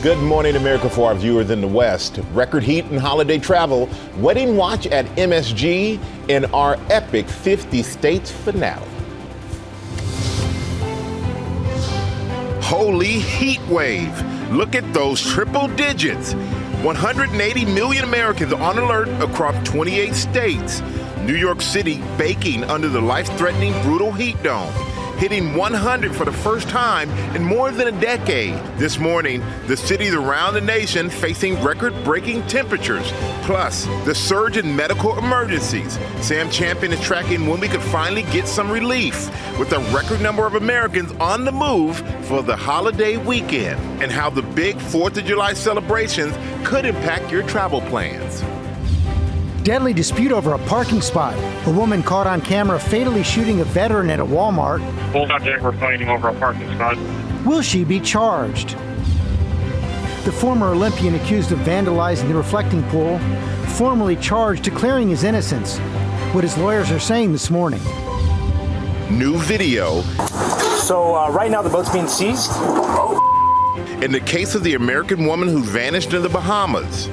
Good morning, America, for our viewers in the West. Record heat and holiday travel, wedding watch at MSG, in our epic 50 states finale. Holy heat wave. Look at those triple digits. 180 million Americans on alert across 28 states. New York City baking under the life-threatening brutal heat dome, hitting 100 for the first time in more than a decade. This morning, the cities around the nation facing record-breaking temperatures, plus the surge in medical emergencies. Sam Champion is tracking when we could finally get some relief, with a record number of Americans on the move for the holiday weekend, and how the big 4th of July celebrations could impact your travel plans. Deadly dispute over a parking spot. A woman caught on camera fatally shooting a veteran at a Walmart. Both objects were fighting over a parking spot. Will she be charged? The former Olympian accused of vandalizing the reflecting pool, formally charged, declaring his innocence. What his lawyers are saying this morning. New video. So right now the boat's being seized. In the case of the American woman who vanished in the Bahamas.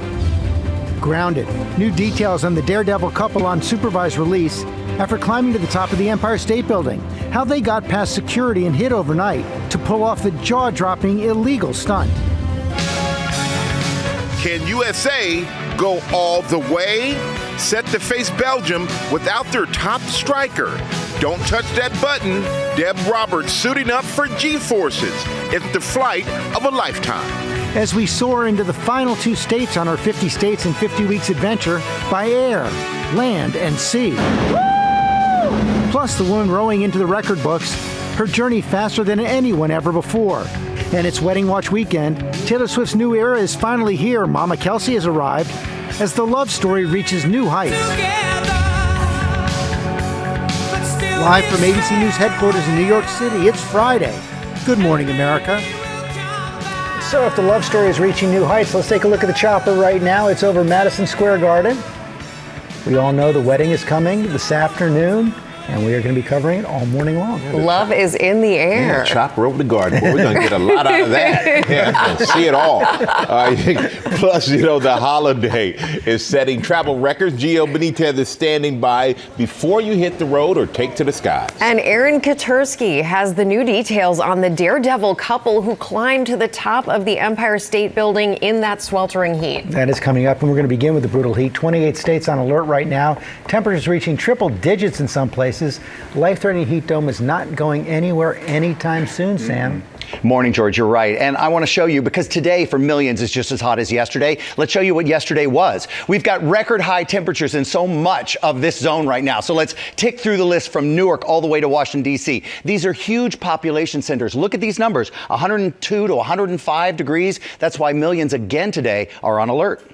Grounded. New details on the daredevil couple on supervised release after climbing to the top of the Empire State Building. How they got past security and hid overnight to pull off the jaw-dropping illegal stunt. Can USA go all the way? Set to face Belgium without their top striker. Don't touch that button. Deb Roberts suiting up for G-forces. It's the flight of a lifetime. As we soar into the final 2 states on our 50 States in 50 Weeks adventure by air, land, and sea. Woo! Plus the woman rowing into the record books, her journey faster than anyone ever before. And it's Wedding Watch weekend. Taylor Swift's new era is finally here. Mama Kelsey has arrived as the love story reaches new heights. Live from ABC News headquarters in New York City, it's Friday. Good morning, America. So if the love story is reaching new heights, let's take a look at the chopper right now. It's over Madison Square Garden. We all know the wedding is coming this afternoon, and we are going to be covering it all morning long. Love is in the air. Yeah, chopper over the garden. Boy, we're going to get a lot out of that. Yeah, see it all. Plus, the holiday is setting travel records. Gio Benitez is standing by before you hit the road or take to the skies. And Aaron Katursky has the new details on the daredevil couple who climbed to the top of the Empire State Building in that sweltering heat. That is coming up, and we're going to begin with the brutal heat. 28 states on alert right now. Temperatures reaching triple digits in some places. Life-threatening heat dome is not going anywhere anytime soon, Sam. Morning, George, you're right. And I want to show you, because today for millions is just as hot as yesterday. Let's show you what yesterday was. We've got record high temperatures in so much of this zone right now. So let's tick through the list from Newark all the way to Washington, D.C. These are huge population centers. Look at these numbers, 102 to 105 degrees. That's why millions again today are on alert.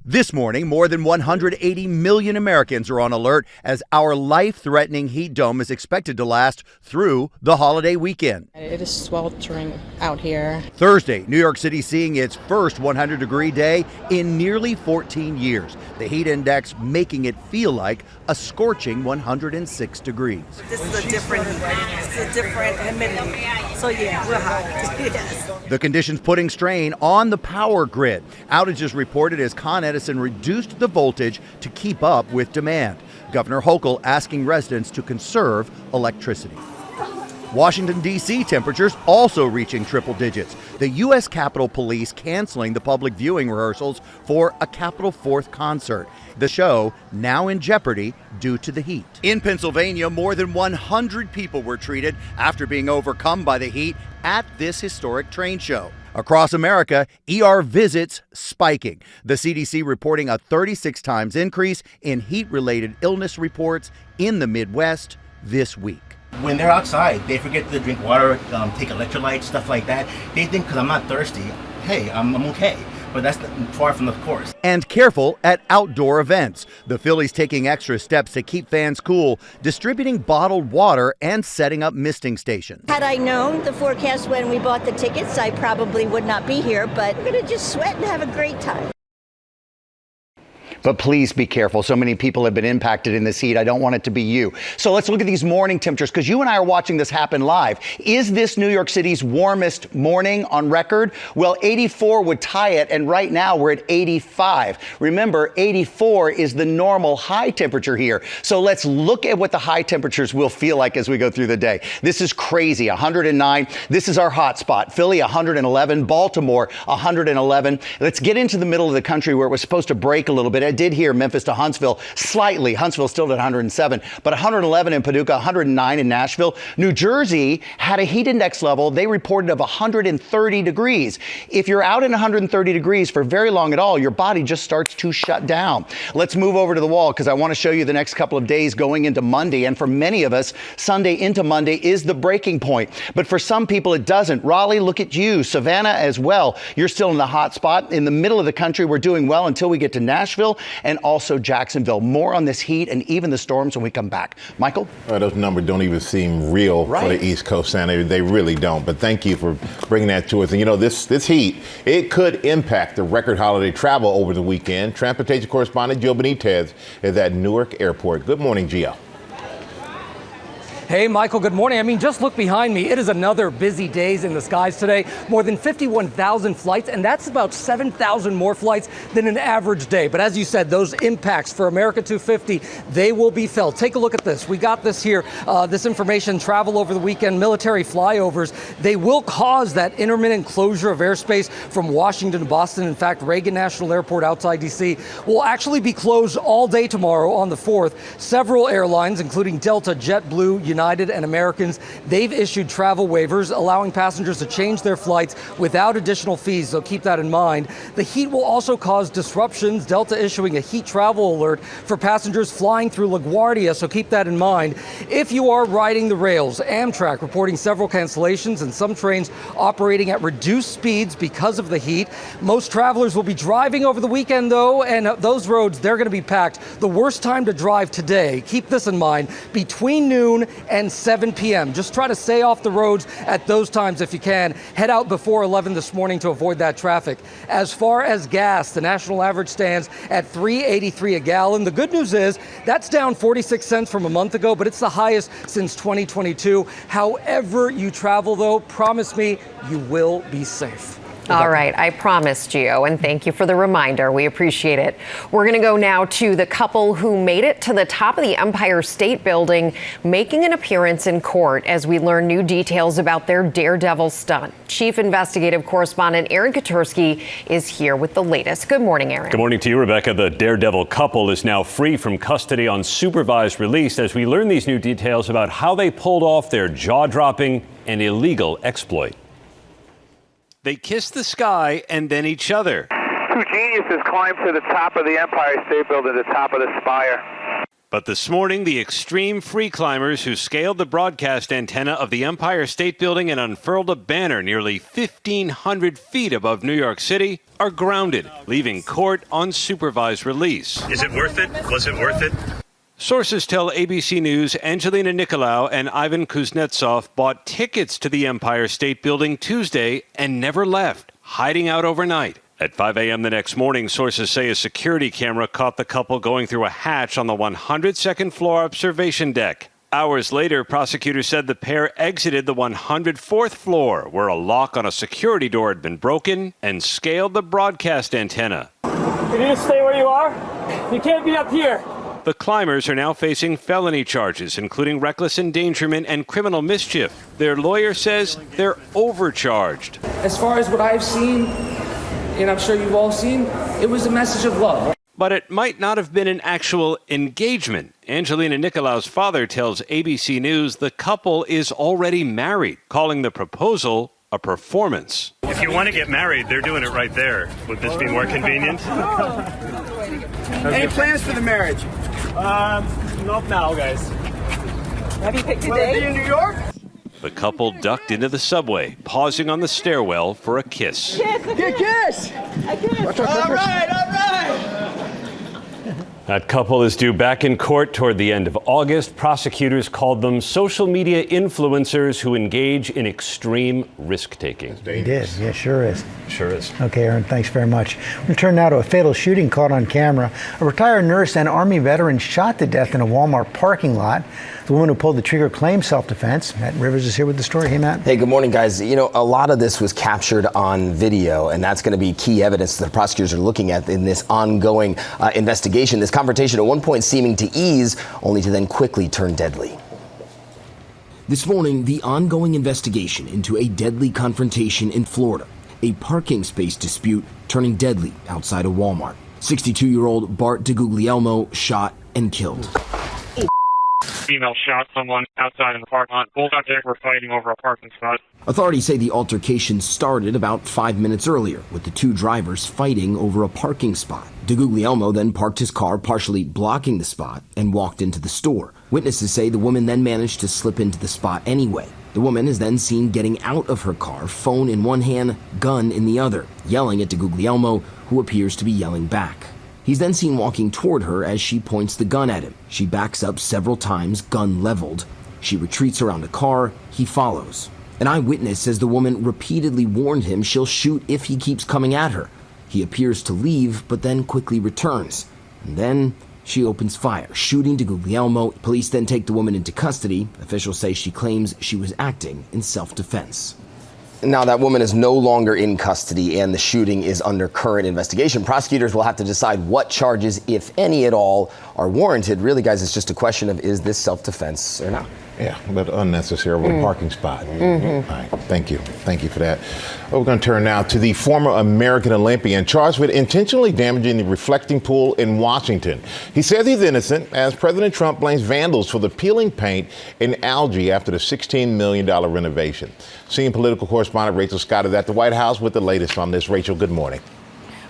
This morning, more than 180 million Americans are on alert as our life-threatening heat dome is expected to last through the holiday weekend. It is sweltering out here. Thursday, New York City seeing its first 100-degree day in nearly 14 years. The heat index making it feel like a scorching 106 degrees. This is a different humidity. So yeah, we're hot. Yes. The conditions putting strain on the power grid. Outages reported as Con Edison reduced the voltage to keep up with demand. Governor Hochul asking residents to conserve electricity. Washington, D.C. temperatures also reaching triple digits. The U.S. Capitol Police canceling the public viewing rehearsals for a Capitol 4th concert. The show now in jeopardy due to the heat. In Pennsylvania, more than 100 people were treated after being overcome by the heat at this historic train show. Across America, ER visits spiking. The CDC reporting a 36 times increase in heat-related illness reports in the Midwest this week. When they're outside, they forget to drink water, take electrolytes, stuff like that. They think because I'm not thirsty, hey, I'm okay. But that's far from the course. And careful at outdoor events. The Phillies taking extra steps to keep fans cool, distributing bottled water and setting up misting stations. Had I known the forecast when we bought the tickets, I probably would not be here, but we're going to just sweat and have a great time. but please be careful. So many people have been impacted in this heat. I don't want it to be you. So let's look at these morning temperatures, because you and I are watching this happen live. Is this New York City's warmest morning on record? Well, 84 would tie it, and right now we're at 85. Remember, 84 is the normal high temperature here. So let's look at what the high temperatures will feel like as we go through the day. This is crazy. 109. This is our hot spot. Philly, 111. Baltimore, 111. Let's get into the middle of the country where it was supposed to break a little bit. I did hear Memphis to Huntsville slightly. Huntsville still at 107, but 111 in Paducah, 109 in Nashville. New Jersey had a heat index level they reported of 130 degrees. If you're out in 130 degrees for very long at all, your body just starts to shut down. Let's move over to the wall, because I want to show you the next couple of days going into Monday. And for many of us, Sunday into Monday is the breaking point. But for some people, it doesn't. Raleigh, look at you. Savannah as well. You're still in the hot spot. In the middle of the country, we're doing well until we get to Nashville and also Jacksonville. More on this heat and even the storms when we come back. Michael? Those numbers don't even seem real for the East Coast, Santa. They really don't. But thank you for bringing that to us. And, you know, this heat, it could impact the record holiday travel over the weekend. Transportation correspondent Gio Benitez is at Newark Airport. Good morning, Gio. Hey, Michael, good morning. I mean, just look behind me. It is another busy days in the skies today. More than 51,000 flights, and that's about 7,000 more flights than an average day. But as you said, those impacts for America 250, they will be felt. Take a look at this. We got this here, this information, travel over the weekend, military flyovers. They will cause that intermittent closure of airspace from Washington to Boston. In fact, Reagan National Airport outside D.C. will actually be closed all day tomorrow on the 4th. Several airlines, including Delta, JetBlue, United, and Americans, they've issued travel waivers allowing passengers to change their flights without additional fees, so keep that in mind. The heat will also cause disruptions. Delta issuing a heat travel alert for passengers flying through LaGuardia, so keep that in mind. If you are riding the rails, Amtrak reporting several cancellations and some trains operating at reduced speeds because of the heat. Most travelers will be driving over the weekend, though, and those roads, they're going to be packed. The worst time to drive today, keep this in mind, between noon and 7 p.m. Just try to stay off the roads at those times if you can. Head out before 11 this morning to avoid that traffic. As far as gas, the national average stands at $3.83 a gallon. The good news is that's down 46 cents from a month ago, but it's the highest since 2022. However you travel, though, promise me you will be safe. All right, I promise, Gio, and thank you for the reminder. We appreciate it. We're going to go now to the couple who made it to the top of the Empire State Building, making an appearance in court as we learn new details about their daredevil stunt. Chief Investigative Correspondent Aaron Katersky is here with the latest. Good morning, Aaron. Good morning to you, Rebecca. The daredevil couple is now free from custody on supervised release as we learn these new details about how they pulled off their jaw-dropping and illegal exploit. They kissed the sky and then each other. Two geniuses climbed to the top of the Empire State Building, the top of the spire. But this morning, the extreme free climbers who scaled the broadcast antenna of the Empire State Building and unfurled a banner nearly 1,500 feet above New York City are grounded, leaving court on supervised release. Is it worth it? Was it worth it? Sources tell ABC News Angelina Nicolau and Ivan Kuznetsov bought tickets to the Empire State Building Tuesday and never left, hiding out overnight. At 5 a.m. the next morning, sources say a security camera caught the couple going through a hatch on the 102nd floor observation deck. Hours later, prosecutors said the pair exited the 104th floor, where a lock on a security door had been broken, and scaled the broadcast antenna. Can you just stay where you are? You can't be up here. The climbers are now facing felony charges, including reckless endangerment and criminal mischief. Their lawyer says they're overcharged. As far as what I've seen, and I'm sure you've all seen, it was a message of love. But it might not have been an actual engagement. Angelina Nicolau's father tells ABC News the couple is already married, calling the proposal a performance. If you want to get married, they're doing it right there. Would this be more convenient? Any plans for the marriage? Not now, guys. Have you picked a date? In New York? The couple ducked into the subway, pausing on the stairwell for a kiss. Good kiss! A kiss! All right! That couple is due back in court toward the end of August. Prosecutors called them social media influencers who engage in extreme risk-taking. He did. Yeah, sure is. Sure is. Okay, Aaron, thanks very much. We turn now to a fatal shooting caught on camera. A retired nurse and Army veteran shot to death in a Walmart parking lot. The woman who pulled the trigger claims self-defense. Matt Rivers is here with the story. Hey, Matt. Hey, good morning, guys. You know, a lot of this was captured on video, and that's going to be key evidence that the prosecutors are looking at in this ongoing investigation. This confrontation at one point seeming to ease, only to then quickly turn deadly. This morning, the ongoing investigation into a deadly confrontation in Florida. A parking space dispute turning deadly outside of Walmart. 62-year-old Bart DeGuglielmo shot and killed. Female shot someone outside in the parking lot. Both out there were fighting over a parking spot. Authorities say the altercation started about 5 minutes earlier, with the two drivers fighting over a parking spot. DeGuglielmo then parked his car, partially blocking the spot, and walked into the store. Witnesses say the woman then managed to slip into the spot anyway. The woman is then seen getting out of her car, phone in one hand, gun in the other, yelling at DeGuglielmo, who appears to be yelling back. He's then seen walking toward her as she points the gun at him. She backs up several times, gun leveled. She retreats around the car. He follows. An eyewitness says the woman repeatedly warned him she'll shoot if he keeps coming at her. He appears to leave, but then quickly returns. And then she opens fire, shooting DeGuglielmo. Police then take the woman into custody. Officials say she claims she was acting in self-defense. Now, that woman is no longer in custody, and the shooting is under current investigation. Prosecutors will have to decide what charges, if any at all, are warranted. Really, guys, it's just a question of, is this self-defense or not? Yeah, but unnecessary parking spot. Mm-hmm. All right, thank you. Thank you for that. We're going to turn now to the former American Olympian charged with intentionally damaging the reflecting pool in Washington. He says he's innocent as President Trump blames vandals for the peeling paint and algae after the $16 million renovation. Senior political correspondent Rachel Scott is at the White House with the latest on this. Rachel, good morning.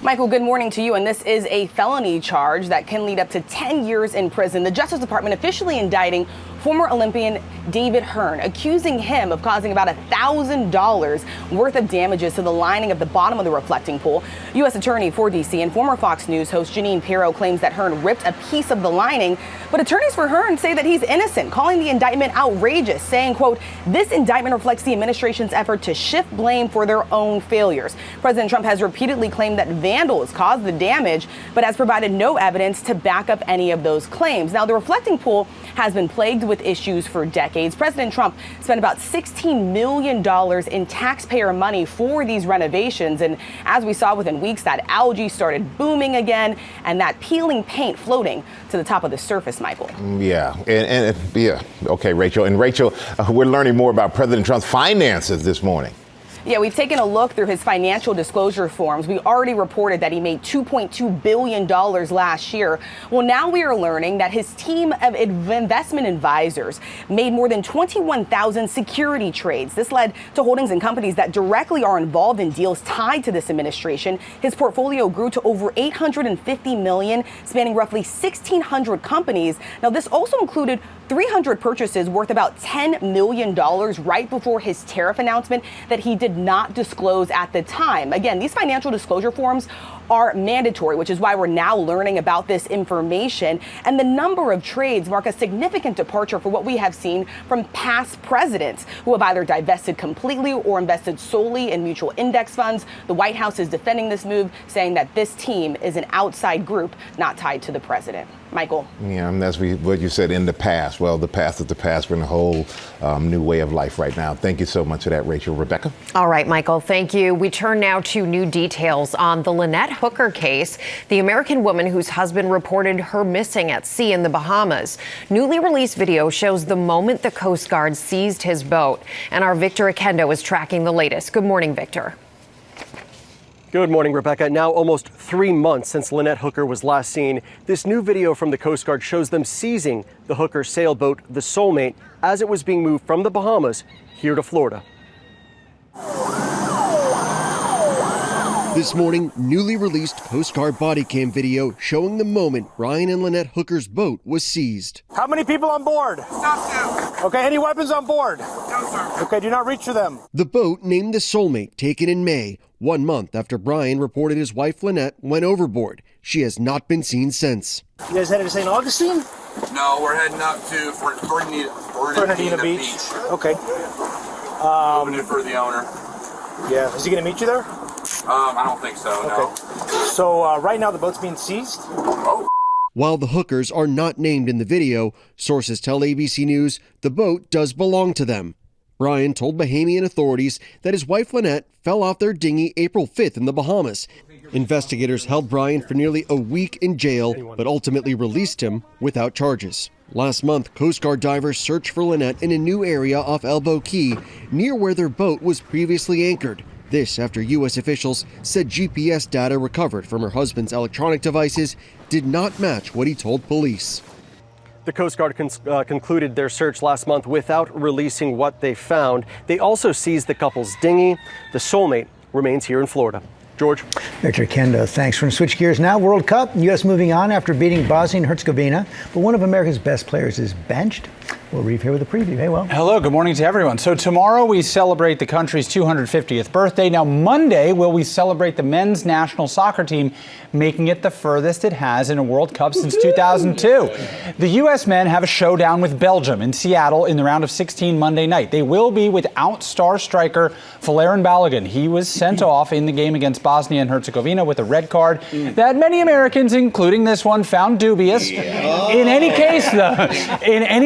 Michael, good morning to you. And this is a felony charge that can lead up to 10 years in prison. The Justice Department officially indicting former Olympian David Hearn, accusing him of causing about $1,000 worth of damages to the lining of the bottom of the reflecting pool. U.S. Attorney for D.C. and former Fox News host Jeanine Pirro claims that Hearn ripped a piece of the lining, but attorneys for Hearn say that he's innocent, calling the indictment outrageous, saying, quote, "This indictment reflects the administration's effort to shift blame for their own failures." President Trump has repeatedly claimed that vandals caused the damage, but has provided no evidence to back up any of those claims. Now, the reflecting pool has been plagued with issues for decades. President Trump spent about $16 million in taxpayer money for these renovations. And as we saw within weeks, that algae started booming again and that peeling paint floating to the top of the surface, Michael. Yeah. Yeah. Okay, Rachel. And Rachel, we're learning more about President Trump's finances this morning. Yeah, we've taken a look through his financial disclosure forms. We already reported that he made $2.2 billion last year. Well, now we are learning that his team of investment advisors made more than 21,000 security trades. This led to holdings in companies that directly are involved in deals tied to this administration. His portfolio grew to over $850 million, spanning roughly 1,600 companies. Now, this also included 300 purchases worth about $10 million right before his tariff announcement that he did not disclose at the time. Again, these financial disclosure forms are mandatory, which is why we're now learning about this information. And the number of trades mark a significant departure for what we have seen from past presidents who have either divested completely or invested solely in mutual index funds. The White House is defending this move, saying that this team is an outside group not tied to the president. Michael. Yeah, and that's what you said, in the past. Well, the past is the past. We're in a whole new way of life right now. Thank you so much for that, Rachel. Rebecca? All right, Michael, thank you. We turn now to new details on the Lynette Hooker case, the American woman whose husband reported her missing at sea in the Bahamas. Newly released video shows the moment the Coast Guard seized his boat. And our Victor Akendo is tracking the latest. Good morning, Victor. Good morning, Rebecca. Now almost 3 months since Lynette Hooker was last seen, this new video from the Coast Guard shows them seizing the Hooker sailboat, the Soulmate, as it was being moved from the Bahamas here to Florida. This morning, newly released Coast Guard body cam video showing the moment Brian and Lynette Hooker's boat was seized. How many people on board? Okay, any weapons on board? No, sir. Okay, do not reach for them. The boat, named the Soulmate, taken in May, 1 month after Brian reported his wife Lynette went overboard. She has not been seen since. You guys headed to St. Augustine? No, we're heading up to Fernandina Beach. Okay. Moving it for the owner. Yeah, is he going to meet you there? I don't think so, no. So right now the boat's being seized? While the hookers are not named in the video, sources tell ABC News the boat does belong to them. Brian told Bahamian authorities that his wife Lynette fell off their dinghy April 5th in the Bahamas. Investigators held Brian for nearly a week in jail, but ultimately released him without charges. Last month, Coast Guard divers searched for Lynette in a new area off Elbow Key, near where their boat was previously anchored. This after U.S. officials said GPS data recovered from her husband's electronic devices did not match what he told police. The Coast Guard concluded their search last month without releasing what they found. They also seized the couple's dinghy. The Soulmate remains here in Florida. George. Victor Kendo, thanks. We're going to switch gears now. World Cup, U.S. moving on after beating Bosnia and Herzegovina. But one of America's best players is benched. We'll read here with a preview. Hey, well. Hello, good morning to everyone. So tomorrow we celebrate the country's 250th birthday. Now Monday will we celebrate the men's national soccer team making it the furthest it has in a World Cup since 2002. The U.S. men have a showdown with Belgium in Seattle in the round of 16 Monday night. They will be without star striker Folarin Balogun. He was sent off in the game against Bosnia and Herzegovina with a red card that many Americans, including this one, found dubious. In any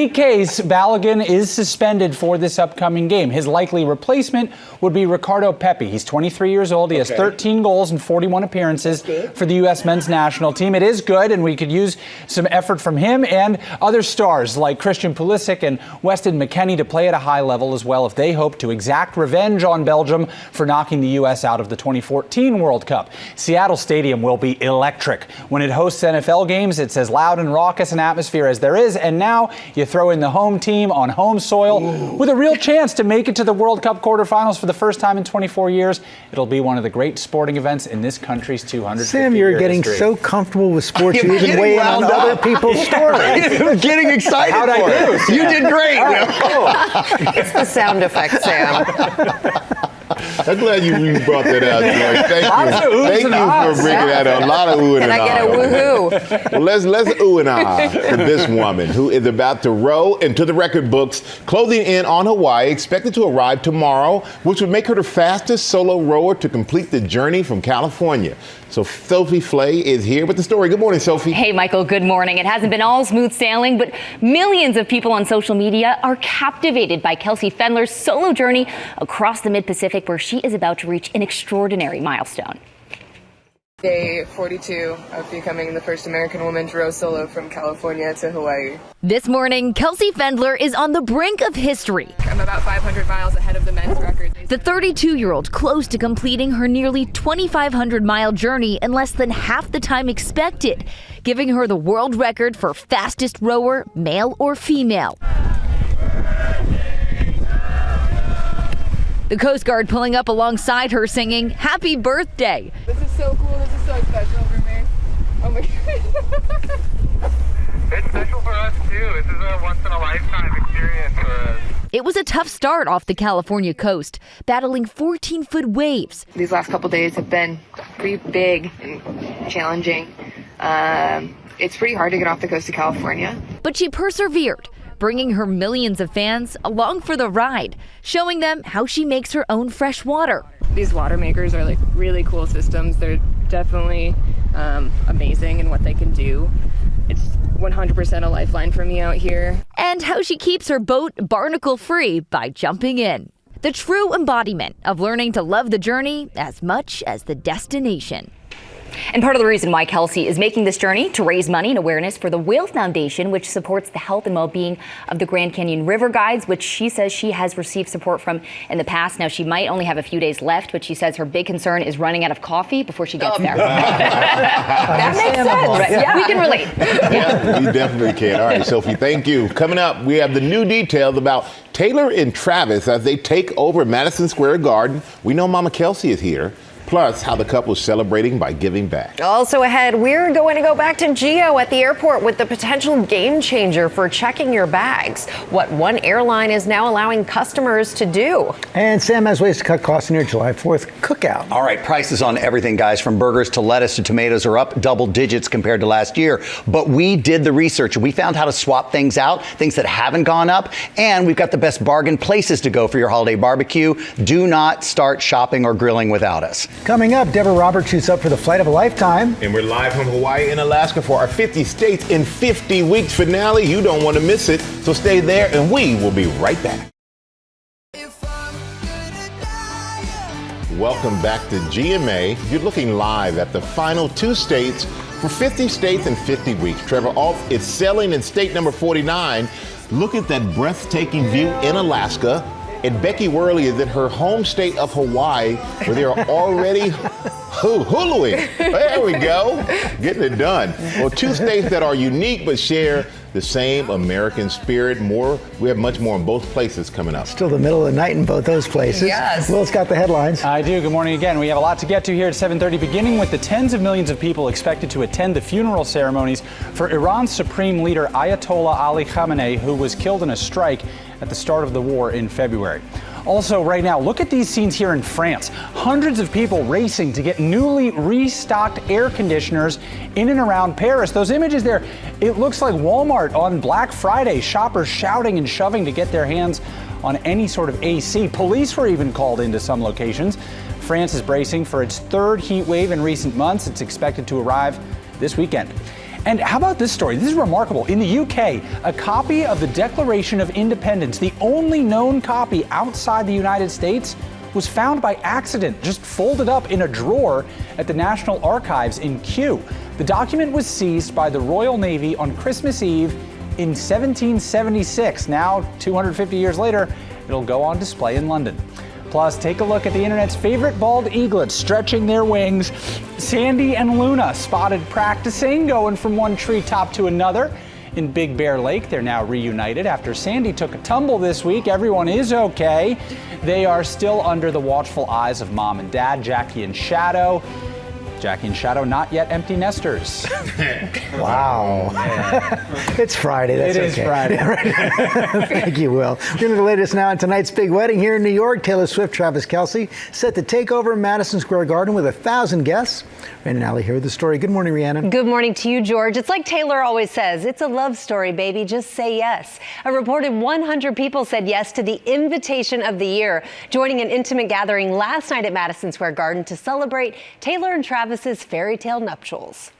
case, Balogun is suspended for this upcoming game. His likely replacement would be Ricardo Pepi. He's 23 years old. He has 13 goals and 41 appearances for the U.S. men's national team. It is good, and we could use some effort from him and other stars like Christian Pulisic and Weston McKennie to play at a high level as well if they hope to exact revenge on Belgium for knocking the U.S. out of the 2014 World Cup. Seattle Stadium will be electric. When it hosts NFL games, it's as loud and raucous an atmosphere as there is, and now you throw in the home team on home soil with a real chance to make it to the World Cup quarterfinals for the first time in 24 years. It'll be one of the great sporting events in this country's 250-year Sam, you're getting so comfortable with sports, you even weigh in on other people's stories. I'm getting excited. How'd I do? You did great. Right, cool. It's the sound effect, Sam. I'm glad you brought that out, George. Thank you for bringing that up. A lot of ooh and ah. Can I get a woohoo? Well, let's ooh and ah for this woman who is about to row into the record books, closing in on Hawaii, expected to arrive tomorrow, which would make her the fastest solo rower to complete the journey from California. So Sophie Flay is here with the story. Good morning, Sophie. Hey, Michael. Good morning. It hasn't been all smooth sailing, but millions of people on social media are captivated by Kelsey Fendler's solo journey across the Mid-Pacific, where she is about to reach an extraordinary milestone. Day 42 of becoming the first American woman to row solo from California to Hawaii. This morning, Kelsey Fendler is on the brink of history. I'm about 500 miles ahead of the men's record. The 32-year-old close to completing her nearly 2,500-mile journey in less than half the time expected, giving her the world record for fastest rower, male or female. The Coast Guard pulling up alongside her singing, "Happy Birthday." This is so cool. This is so special for me. Oh my God. It's special for us too. This is a once-in-a-lifetime experience for us. It was a tough start off the California coast, battling 14-foot waves. These last couple days have been pretty big and challenging. It's pretty hard to get off the coast of California. But she persevered, bringing her millions of fans along for the ride, showing them how she makes her own fresh water. These water makers are like really cool systems. They're definitely amazing in what they can do. It's 100% a lifeline for me out here. And how she keeps her boat barnacle-free by jumping in. The true embodiment of learning to love the journey as much as the destination. And part of the reason why Kelsey is making this journey to raise money and awareness for the Whale Foundation, which supports the health and well-being of the Grand Canyon River Guides, which she says she has received support from in the past. Now, she might only have a few days left, but she says her big concern is running out of coffee before she gets there. That makes sense. Right? Yeah. We can relate. Yeah, we definitely can. All right, Sophie, thank you. Coming up, we have the new details about Taylor and Travis as they take over Madison Square Garden. We know Mama Kelsey is here. Plus, how the couple is celebrating by giving back. Also ahead, we're going to go back to Geo at the airport with the potential game changer for checking your bags. What one airline is now allowing customers to do. And Sam has ways to cut costs in your July 4th cookout. All right, prices on everything, guys, from burgers to lettuce to tomatoes are up double digits compared to last year. But we did the research. We found how to swap things out, things that haven't gone up. And we've got the best bargain places to go for your holiday barbecue. Do not start shopping or grilling without us. Coming up, Deborah Roberts shoots up for the flight of a lifetime. And we're live from Hawaii and Alaska for our 50 States in 50 Weeks finale. You don't want to miss it, so stay there and we will be right back. Welcome back to GMA. You're looking live at the final 2 states for 50 States in 50 Weeks. Trevor Ault is sailing in state number 49. Look at that breathtaking view in Alaska. And Becky Worley is in her home state of Hawaii, where they are already huluing. There we go. Getting it done. Well, 2 states that are unique but share the same American spirit. We have much more in both places coming up. Still the middle of the night in both those places. Yes. Will's got the headlines. I do. Good morning again. We have a lot to get to here at 7:30, beginning with the tens of millions of people expected to attend the funeral ceremonies for Iran's supreme leader Ayatollah Ali Khamenei, who was killed in a strike at the start of the war in February. Also, right now, look at these scenes here in France. Hundreds of people racing to get newly restocked air conditioners in and around Paris. Those images there, it looks like Walmart on Black Friday. Shoppers shouting and shoving to get their hands on any sort of AC. Police were even called into some locations. France is bracing for its 3rd heat wave in recent months. It's expected to arrive this weekend. And how about this story? This is remarkable. In the UK, a copy of the Declaration of Independence, the only known copy outside the United States, was found by accident, just folded up in a drawer at the National Archives in Kew. The document was seized by the Royal Navy on Christmas Eve in 1776. Now, 250 years later, it'll go on display in London. Plus, take a look at the internet's favorite bald eaglets stretching their wings. Sandy and Luna spotted practicing, going from one treetop to another. In Big Bear Lake, they're now reunited after Sandy took a tumble this week. Everyone is okay. They are still under the watchful eyes of Mom and Dad, Jackie and Shadow. Jackie and Shadow, not yet empty nesters. Wow. It's Friday. That's It is okay. Friday. Thank you, Will. We're going to the latest now on tonight's big wedding here in New York. Taylor Swift, Travis Kelce set to take over Madison Square Garden with 1,000 guests. Rhiannon Alley here with the story. Good morning, Rhiannon. Good morning to you, George. It's like Taylor always says, it's a love story, baby. Just say yes. A reported 100 people said yes to the invitation of the year, joining an intimate gathering last night at Madison Square Garden to celebrate Taylor and Travis's fairy tale nuptials.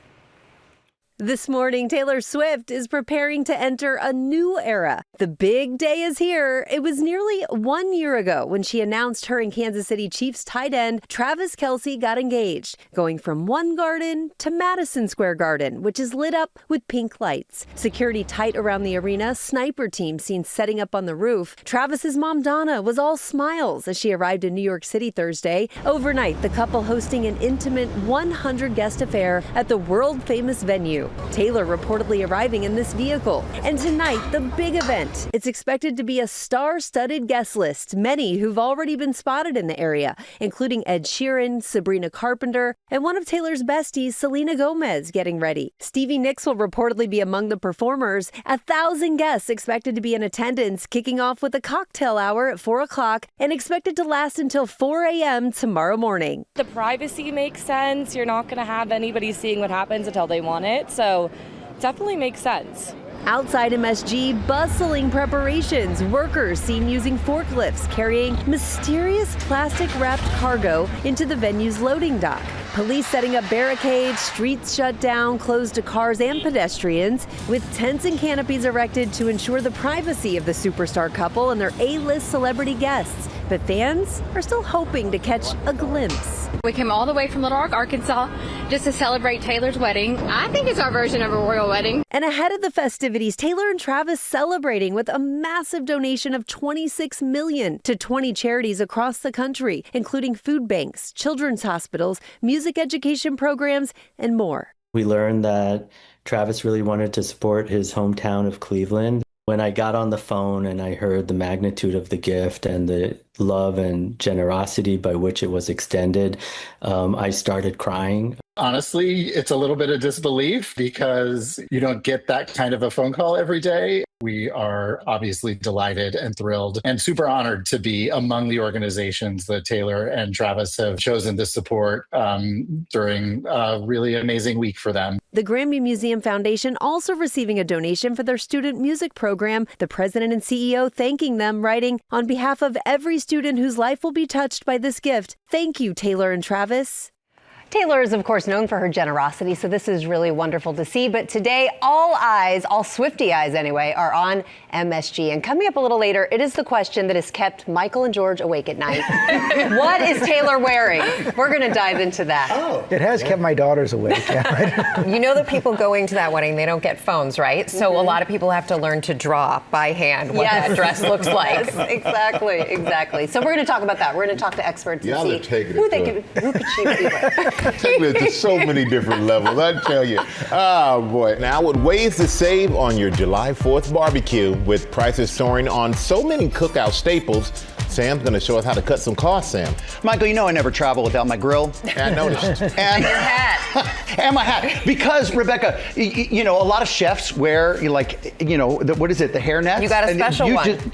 This morning, Taylor Swift is preparing to enter a new era. The big day is here. It was nearly 1 year ago when she announced her and Kansas City Chiefs tight end Travis Kelce got engaged, going from one garden to Madison Square Garden, which is lit up with pink lights. Security tight around the arena, sniper team seen setting up on the roof. Travis's mom, Donna, was all smiles as she arrived in New York City Thursday. Overnight, the couple hosting an intimate 100-guest affair at the world-famous venue. Taylor reportedly arriving in this vehicle. And tonight, the big event. It's expected to be a star-studded guest list, many who've already been spotted in the area, including Ed Sheeran, Sabrina Carpenter, and one of Taylor's besties, Selena Gomez, getting ready. Stevie Nicks will reportedly be among the performers. 1,000 guests expected to be in attendance, kicking off with a cocktail hour at 4 o'clock and expected to last until 4 a.m. tomorrow morning. The privacy makes sense. You're not going to have anybody seeing what happens until they want it. So definitely makes sense. Outside MSG, bustling preparations. Workers seen using forklifts carrying mysterious plastic-wrapped cargo into the venue's loading dock. Police setting up barricades, streets shut down, closed to cars and pedestrians, with tents and canopies erected to ensure the privacy of the superstar couple and their A-list celebrity guests. But fans are still hoping to catch a glimpse. We came all the way from Little Rock, Arkansas, just to celebrate Taylor's wedding. I think it's our version of a royal wedding. And ahead of the festivities, Taylor and Travis celebrating with a massive donation of $26 million to 20 charities across the country, including food banks, children's hospitals, music education programs, and more. We learned that Travis really wanted to support his hometown of Cleveland. When I got on the phone and I heard the magnitude of the gift and the love and generosity by which it was extended, I started crying. Honestly, it's a little bit of disbelief because you don't get that kind of a phone call every day. We are obviously delighted and thrilled and super honored to be among the organizations that Taylor and Travis have chosen to support during a really amazing week for them. The Grammy Museum Foundation also receiving a donation for their student music program. The president and CEO thanking them, writing, "On behalf of every student whose life will be touched by this gift, thank you, Taylor and Travis." Taylor is, of course, known for her generosity, so this is really wonderful to see. But today, all eyes, all Swiftie eyes anyway, are on MSG. And coming up a little later, it is the question that has kept Michael and George awake at night. What is Taylor wearing? We're going to dive into that. It has kept my daughters awake. Yeah, You know that people going to that wedding, they don't get phones, right? So a lot of people have to learn to draw by hand what that dress looks like. Yes, exactly. So we're going to talk about that. We're going to talk to experts and Y'all see are taking who it could she be with. Taking it to so many different levels, I tell you. Oh, boy. Now, with ways to save on your July 4th barbecue, with prices soaring on so many cookout staples, Sam's going to show us how to cut some costs, Sam. Michael, you know I never travel without my grill. I noticed. And your hat. And my hat. Because, Rebecca, you know, a lot of chefs wear, what is it, the hairnets? You got a special one.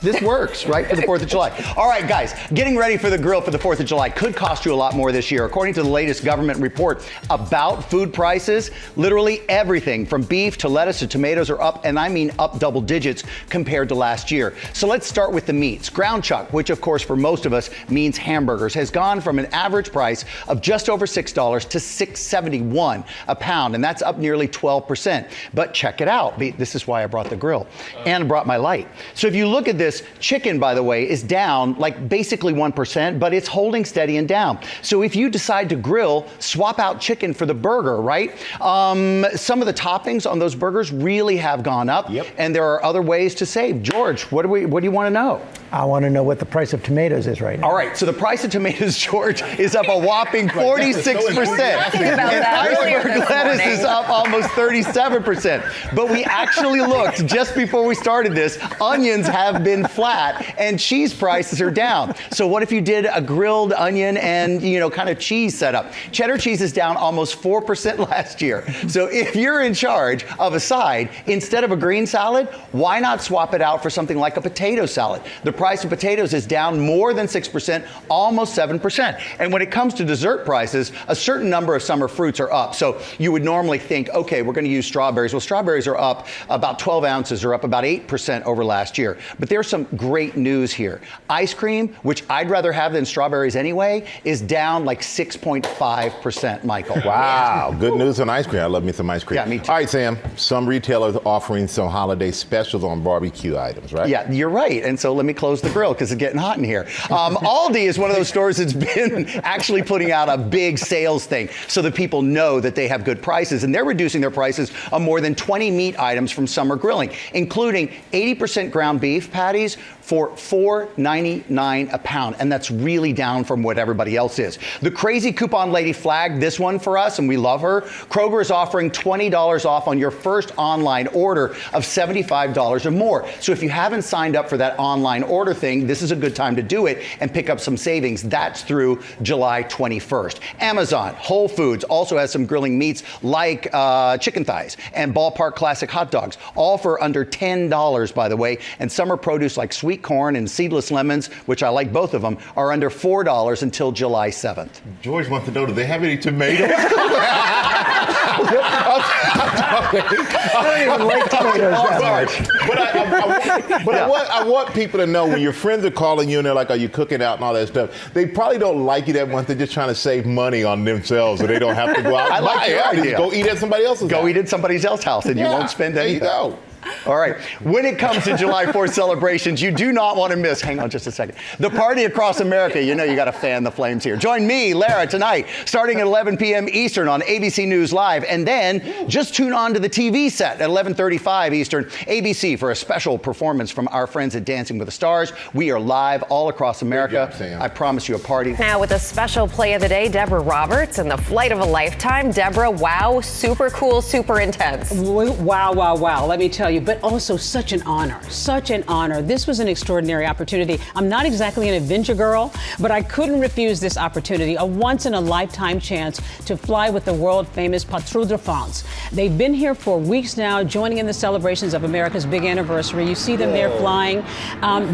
This works, right, for the 4th of July. All right, guys, getting ready for the grill for the 4th of July could cost you a lot more this year. According to the latest government report about food prices, literally everything from beef to lettuce to tomatoes are up, and I mean up double digits compared to last year. So let's start with the meats. Ground chuck, which of course for most of us means hamburgers, has gone from an average price of just over $6 to $6.71 a pound, and that's up nearly 12%. But check it out. This is why I brought the grill and brought my light. So if you look at this, chicken, by the way, is down like basically 1%, but it's holding steady and down. So if you decide to grill, swap out chicken for the burger, right? Some of the toppings on those burgers really have gone up, and there are other ways to save. George, what do you want to know? I want to know what the price of tomatoes is right now. All right, so the price of tomatoes, George, is up a whopping 46%. And iceberg lettuce is up almost 37%. But we actually looked just before we started this, onions have been flat and cheese prices are down. So what if you did a grilled onion and, kind of cheese setup? Cheddar cheese is down almost 4% last year. So if you're in charge of a side, instead of a green salad, why not swap it out for something like a potato salad? The price of potatoes is down more than 6%, almost 7%. And when it comes to dessert prices, a certain number of summer fruits are up. So you would normally think, okay, we're going to use strawberries. Well, strawberries are up about 12 ounces, or up about 8% over last year. But there's some great news here. Ice cream, which I'd rather have than strawberries anyway, is down like 6.5%, Michael. Wow, good news on ice cream. I love me some ice cream. Yeah, me too. All right, Sam, some retailers are offering some holiday specials on barbecue items, right? Yeah, you're right. And so let me close the grill because it's getting hot in here. Aldi is one of those stores that's been actually putting out a big sales thing so that people know that they have good prices. And they're reducing their prices on more than 20 meat items from summer grilling, including 80% ground beef patties for $4.99 a pound. And that's really down from what everybody else is. The crazy coupon lady flagged this one for us, and we love her. Kroger is offering $20 off on your first online order of $75 or more. So if you haven't signed up for that online order thing, this is a good time to do it and pick up some savings. That's through July 21st. Amazon, Whole Foods also has some grilling meats like chicken thighs and Ballpark Classic hot dogs, all for under $10, by the way. And summer produce like sweet corn and seedless lemons, which I like both of them, are under $4 until July 7th. George wants to know, do they have any tomatoes? I don't even like tomatoes that much. But I want people to know, when your friends are calling you and they're like, are you cooking out and all that stuff, they probably don't like you that much. They're just trying to save money on themselves so they don't have to go out. I like your idea. Go eat at somebody else's house. Go eat at somebody else's house and you won't spend anything. There you go. All right. When it comes to July 4th celebrations, you do not want to miss, hang on just a second, the Party Across America. You know you got to fan the flames here. Join me, Lara, tonight, starting at 11 p.m. Eastern on ABC News Live. And then just tune on to the TV set at 11:35 Eastern, ABC, for a special performance from our friends at Dancing with the Stars. We are live all across America. Good job, Sam. I promise you a party. Now with a special play of the day, Deborah Roberts and the flight of a lifetime. Deborah, wow, super cool, super intense. Wow. Let me tell tell you, but also such an honor. Such an honor. This was an extraordinary opportunity. I'm not exactly an adventure girl, but I couldn't refuse this opportunity, a once-in-a-lifetime chance to fly with the world-famous Patrouille de France. They've been here for weeks now, joining in the celebrations of America's big anniversary. You see them there flying.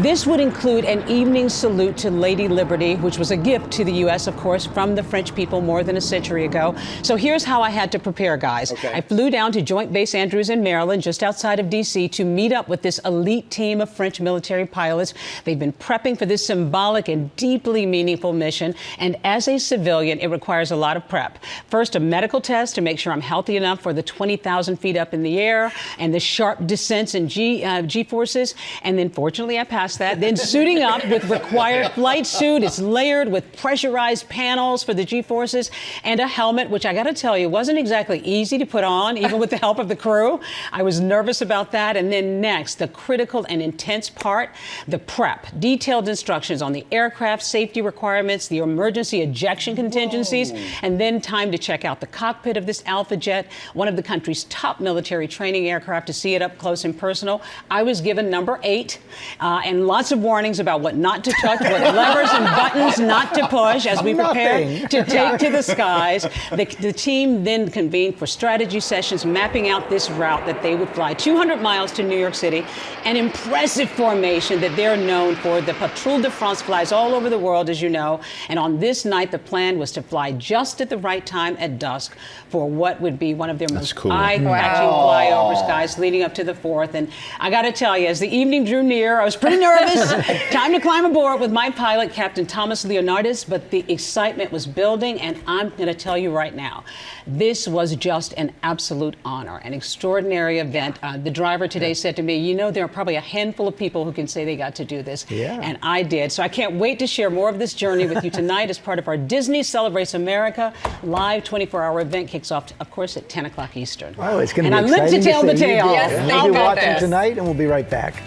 This would include an evening salute to Lady Liberty, which was a gift to the U.S., of course, from the French people more than a century ago. So here's how I had to prepare, guys. I flew down to Joint Base Andrews in Maryland, just outside of D.C., to meet up with this elite team of French military pilots. They've been prepping for this symbolic and deeply meaningful mission. And as a civilian, it requires a lot of prep. First, a medical test to make sure I'm healthy enough for the 20,000 feet up in the air and the sharp descents and G-forces. And then, fortunately, I passed that. Then suiting up with required flight suit. It's layered with pressurized panels for the G-forces and a helmet, which I got to tell you, wasn't exactly easy to put on, even with the help of the crew. I was nervous about that. And then next, the critical and intense part, the prep. Detailed instructions on the aircraft safety requirements, the emergency ejection contingencies, and then time to check out the cockpit of this Alpha Jet, one of the country's top military training aircraft, to see it up close and personal. I was given number 8 and lots of warnings about what not to touch, what levers and buttons not to push as we prepare to take to the skies. The team then convened for strategy sessions, mapping out this route that they would fly 200 miles to New York City, an impressive formation that they're known for. The Patrouille de France flies all over the world, as you know, and on this night, the plan was to fly just at the right time at dusk for what would be one of their most eye-catching flyovers, guys, leading up to the 4th. And I got to tell you, as the evening drew near, I was pretty nervous. Time to climb aboard with my pilot, Captain Thomas Leonardis, but the excitement was building, and I'm going to tell you right now, this was just an absolute honor, an extraordinary event. The driver today said to me, you know, there are probably a handful of people who can say they got to do this, and I did. So I can't wait to share more of this journey with you tonight as part of our Disney Celebrates America live 24-hour event. Kicks off, of course, at 10 o'clock Eastern. Oh, it's going to be exciting. And I live to tell the tale. Yes, we'll be watching tonight, and we'll be right back.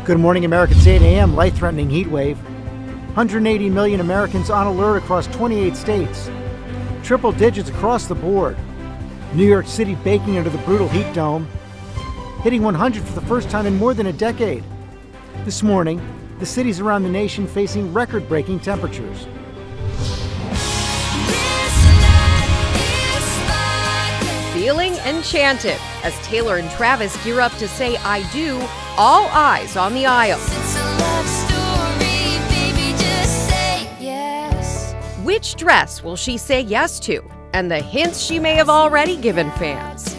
Good morning, America. It's 8 a.m. Life-threatening heat wave. 180 million Americans on alert across 28 states. Triple digits across the board. New York City baking under the brutal heat dome, hitting 100 for the first time in more than a decade. This morning, the cities around the nation facing record-breaking temperatures. Feeling enchanted as Taylor and Travis gear up to say I do, all eyes on the aisle. Which dress will she say yes to? And the hints she may have already given fans.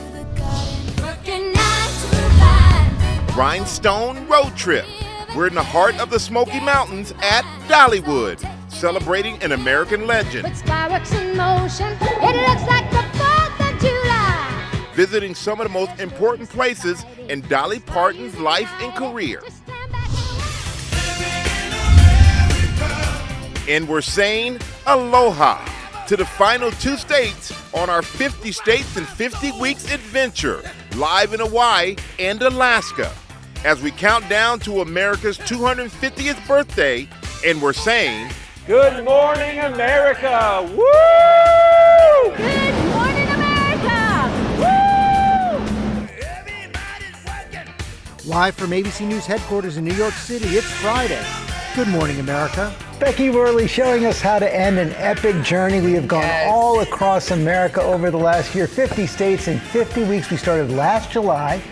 Rhinestone Road Trip. We're in the heart of the Smoky Mountains at Dollywood, celebrating an American legend. With fireworks in motion, it looks like the 4th of July. Visiting some of the most important places in Dolly Parton's life and career. And we're saying aloha to the final 2 states on our 50 States in 50 Weeks adventure, live in Hawaii and Alaska, as we count down to America's 250th birthday, and we're saying, Good morning, America! Woo! Good morning, America! Woo! Live from ABC News headquarters in New York City, it's Friday. Good morning, America. Becky Worley showing us how to end an epic journey. We have gone all across America over the last year, 50 states in 50 weeks. We started last July.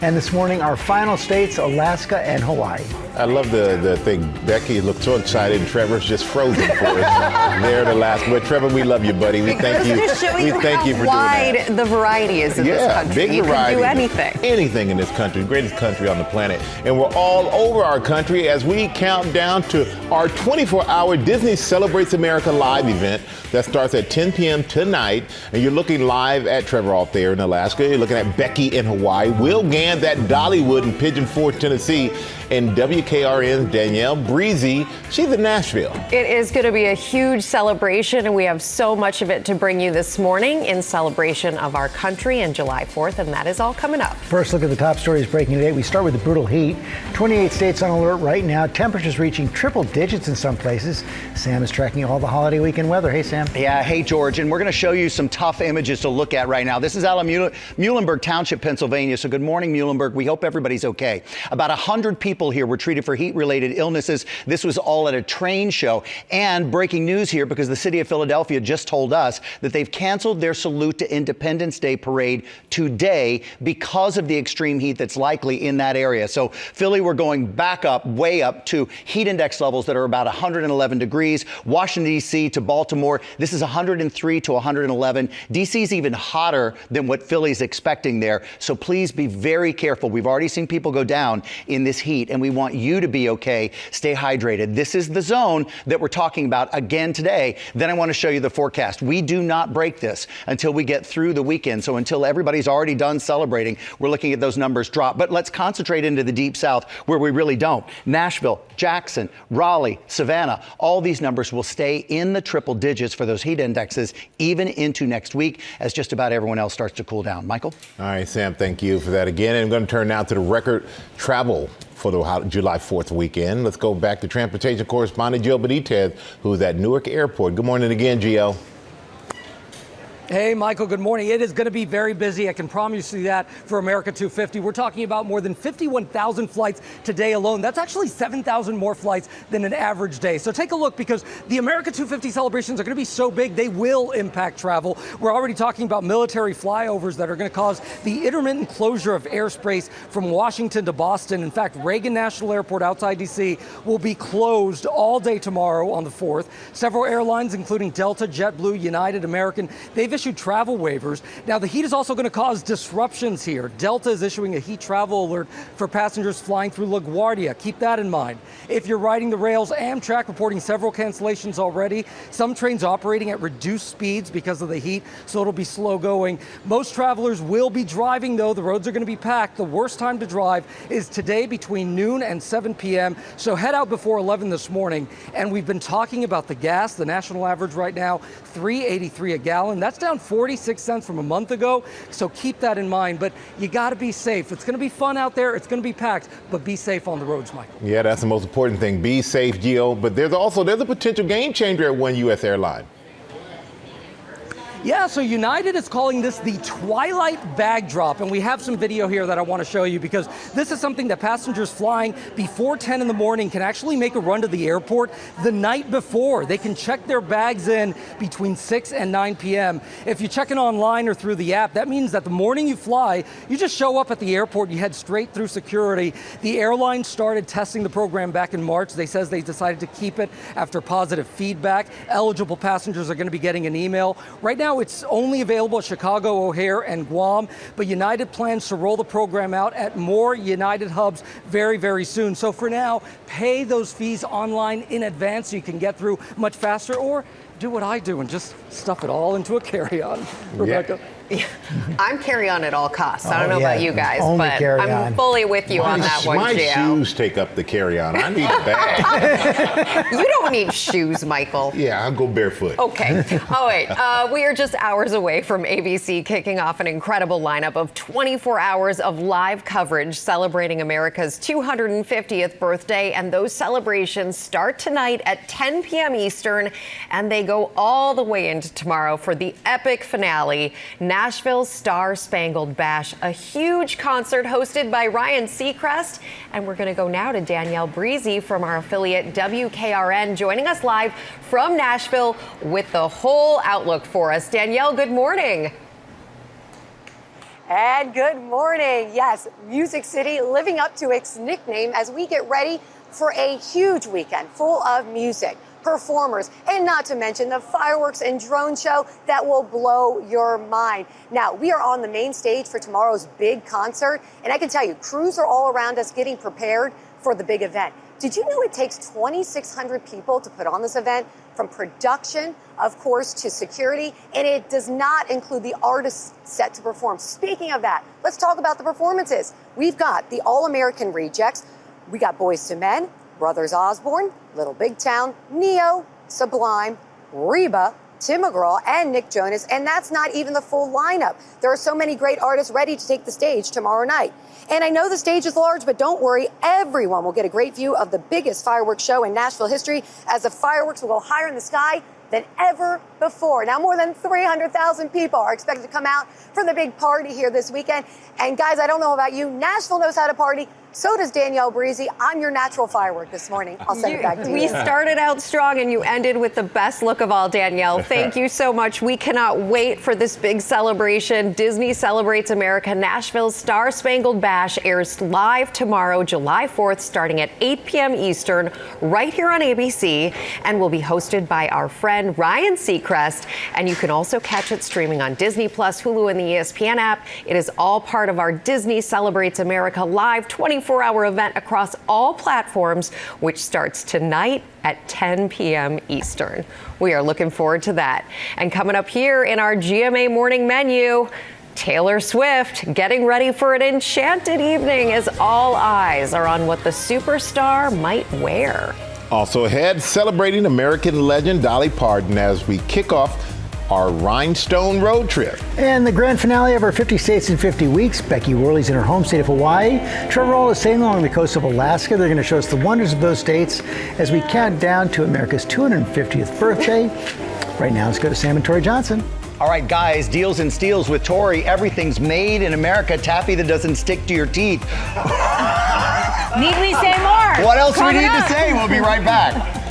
And this morning, our final states, Alaska and Hawaii. I love the thing. Becky looked so excited, and Trevor's just frozen for us there in Alaska. But Trevor, we love you, buddy. We thank you. We thank you for doing that. The variety is in this country. Big you variety. can do anything. Anything in this country, the greatest country on the planet. And we're all over our country as we count down to our 24-hour Disney Celebrates America live event that starts at 10 p.m. tonight. And you're looking live at Trevor off there in Alaska. You're looking at Becky in Hawaii. Will Gann at Dollywood in Pigeon Forge, Tennessee. And W. WKRN's Danielle Breezy. She's in Nashville. It is going to be a huge celebration, and we have so much of it to bring you this morning in celebration of our country and July 4th, and that is all coming up. First look at the top stories breaking today. We start with the brutal heat. 28 states on alert right now. Temperatures reaching triple digits in some places. Sam is tracking all the holiday weekend weather. Hey, Sam. Yeah, hey, George. And we're going to show you some tough images to look at right now. This is out of Muhlenberg Township, Pennsylvania. So good morning, Muhlenberg. We hope everybody's okay. About 100 people here were treated for heat-related illnesses. This was all at a train show. And breaking news here, because the city of Philadelphia just told us that they've canceled their Salute to Independence Day parade today because of the extreme heat that's likely in that area. So Philly, we're going back up, way up to heat index levels that are about 111 degrees. Washington, D.C. to Baltimore, this is 103 to 111. D.C. is even hotter than what Philly's expecting there. So please be very careful. We've already seen people go down in this heat, and we want you to be okay. Stay hydrated. This is the zone that we're talking about again today. Then I want to show you the forecast. We do not break this until we get through the weekend. So until everybody's already done celebrating, we're looking at those numbers drop. But let's concentrate into the deep south where we really don't. Nashville, Jackson, Raleigh, Savannah, all these numbers will stay in the triple digits for those heat indexes even into next week as just about everyone else starts to cool down. Michael? All right, Sam, thank you for that again. And I'm going to turn now to the record travel for the July 4th weekend. Let's go back to transportation correspondent Gio Benitez, who's at Newark Airport. Good morning again, Gio. Hey, Michael, good morning. It is going to be very busy. I can promise you that for America 250. We're talking about more than 51,000 flights today alone. That's actually 7,000 more flights than an average day. So take a look, because the America 250 celebrations are going to be so big, they will impact travel. We're already talking about military flyovers that are going to cause the intermittent closure of airspace from Washington to Boston. In fact, Reagan National Airport outside D.C. will be closed all day tomorrow on the 4th. Several airlines, including Delta, JetBlue, United, American, they've issued travel waivers. Now, the heat is also going to cause disruptions here. Delta is issuing a heat travel alert for passengers flying through LaGuardia. Keep that in mind. If you're riding the rails, Amtrak reporting several cancellations already. Some trains operating at reduced speeds because of the heat, so it'll be slow going. Most travelers will be driving, though. The roads are going to be packed. The worst time to drive is today between noon and 7 p.m., so head out before 11 this morning. And we've been talking about the gas. The national average right now, $3.83 a gallon. That's down 46 cents from a month ago, so keep that in mind. But you got to be safe. It's going to be fun out there. It's going to be packed, but be safe on the roads, Michael. Yeah, that's the most important thing. Be safe, Gio. But there's a potential game changer at one U.S. airline. Yeah, so United is calling this the Twilight Bag Drop, and we have some video here that I want to show you, because this is something that passengers flying before 10 in the morning can actually make a run to the airport the night before. They can check their bags in between 6 and 9 p.m. If you check in online or through the app, that means that the morning you fly, you just show up at the airport, you head straight through security. The airline started testing the program back in March. They says they decided to keep it after positive feedback. Eligible passengers are going to be getting an email. Right now, it's only available at Chicago, O'Hare, and Guam, but United plans to roll the program out at more United hubs very, very soon. So for now, pay those fees online in advance so you can get through much faster, or do what I do and just stuff it all into a carry-on. Rebecca? I'm carry-on at all costs. I don't know about you guys, Only but carry-on. I'm fully with you on that one, My Gio. shoes take up the carry-on. I need a bag. You don't need shoes, Michael. Yeah, I'll go barefoot. Okay. All right. We are just hours away from ABC kicking off an incredible lineup of 24 hours of live coverage celebrating America's 250th birthday. And those celebrations start tonight at 10 p.m. Eastern, and they go all the way into tomorrow for the epic finale, Nashville's Star-Spangled Bash, a huge concert hosted by Ryan Seacrest. And we're going to go now to Danielle Breezy from our affiliate WKRN, joining us live from Nashville with the whole outlook for us. Danielle, good morning. And good morning. Yes, Music City living up to its nickname as we get ready for a huge weekend full of music, performers, and not to mention the fireworks and drone show that will blow your mind. Now, we are on the main stage for tomorrow's big concert, and I can tell you, crews are all around us getting prepared for the big event. Did you know it takes 2,600 people to put on this event, from production, of course, to security, and it does not include the artists set to perform. Speaking of that, let's talk about the performances. We've got the All-American Rejects, We got Boyz II Men, Brothers Osborne, Little Big Town, Neo, Sublime, Reba, Tim McGraw, and Nick Jonas, and that's not even the full lineup. There are so many great artists ready to take the stage tomorrow night. And I know the stage is large, but don't worry, everyone will get a great view of the biggest fireworks show in Nashville history, as the fireworks will go higher in the sky than ever before. Now, more than 300,000 people are expected to come out for the big party here this weekend. And guys, I don't know about you, Nashville knows how to party. So does Danielle Breezy. I'm your natural firework this morning. I'll send it back to you. We started out strong and you ended with the best look of all, Danielle. Thank you so much. We cannot wait for this big celebration. Disney Celebrates America Nashville's Star Spangled Bash airs live tomorrow, July 4th, starting at 8 p.m. Eastern, right here on ABC, and will be hosted by our friend Ryan Seacrest. And you can also catch it streaming on Disney+, Hulu, and the ESPN app. It is all part of our Disney Celebrates America live 24-hour event across all platforms, which starts tonight at 10 p.m. Eastern. We are looking forward to that. And coming up here in our GMA morning menu, Taylor Swift getting ready for an enchanted evening as all eyes are on what the superstar might wear. Also ahead, celebrating American legend Dolly Parton as we kick off our Rhinestone road trip. And the grand finale of our 50 States in 50 Weeks. Becky Worley's in her home state of Hawaii. Trevor Hall is sailing along the coast of Alaska. They're going to show us the wonders of those states as we count down to America's 250th birthday. Right now, let's go to Sam and Tori Johnson. All right, guys, deals and steals with Tori. Everything's made in America. Taffy that doesn't stick to your teeth. Need we say more? What else do we need to say? We'll be right back.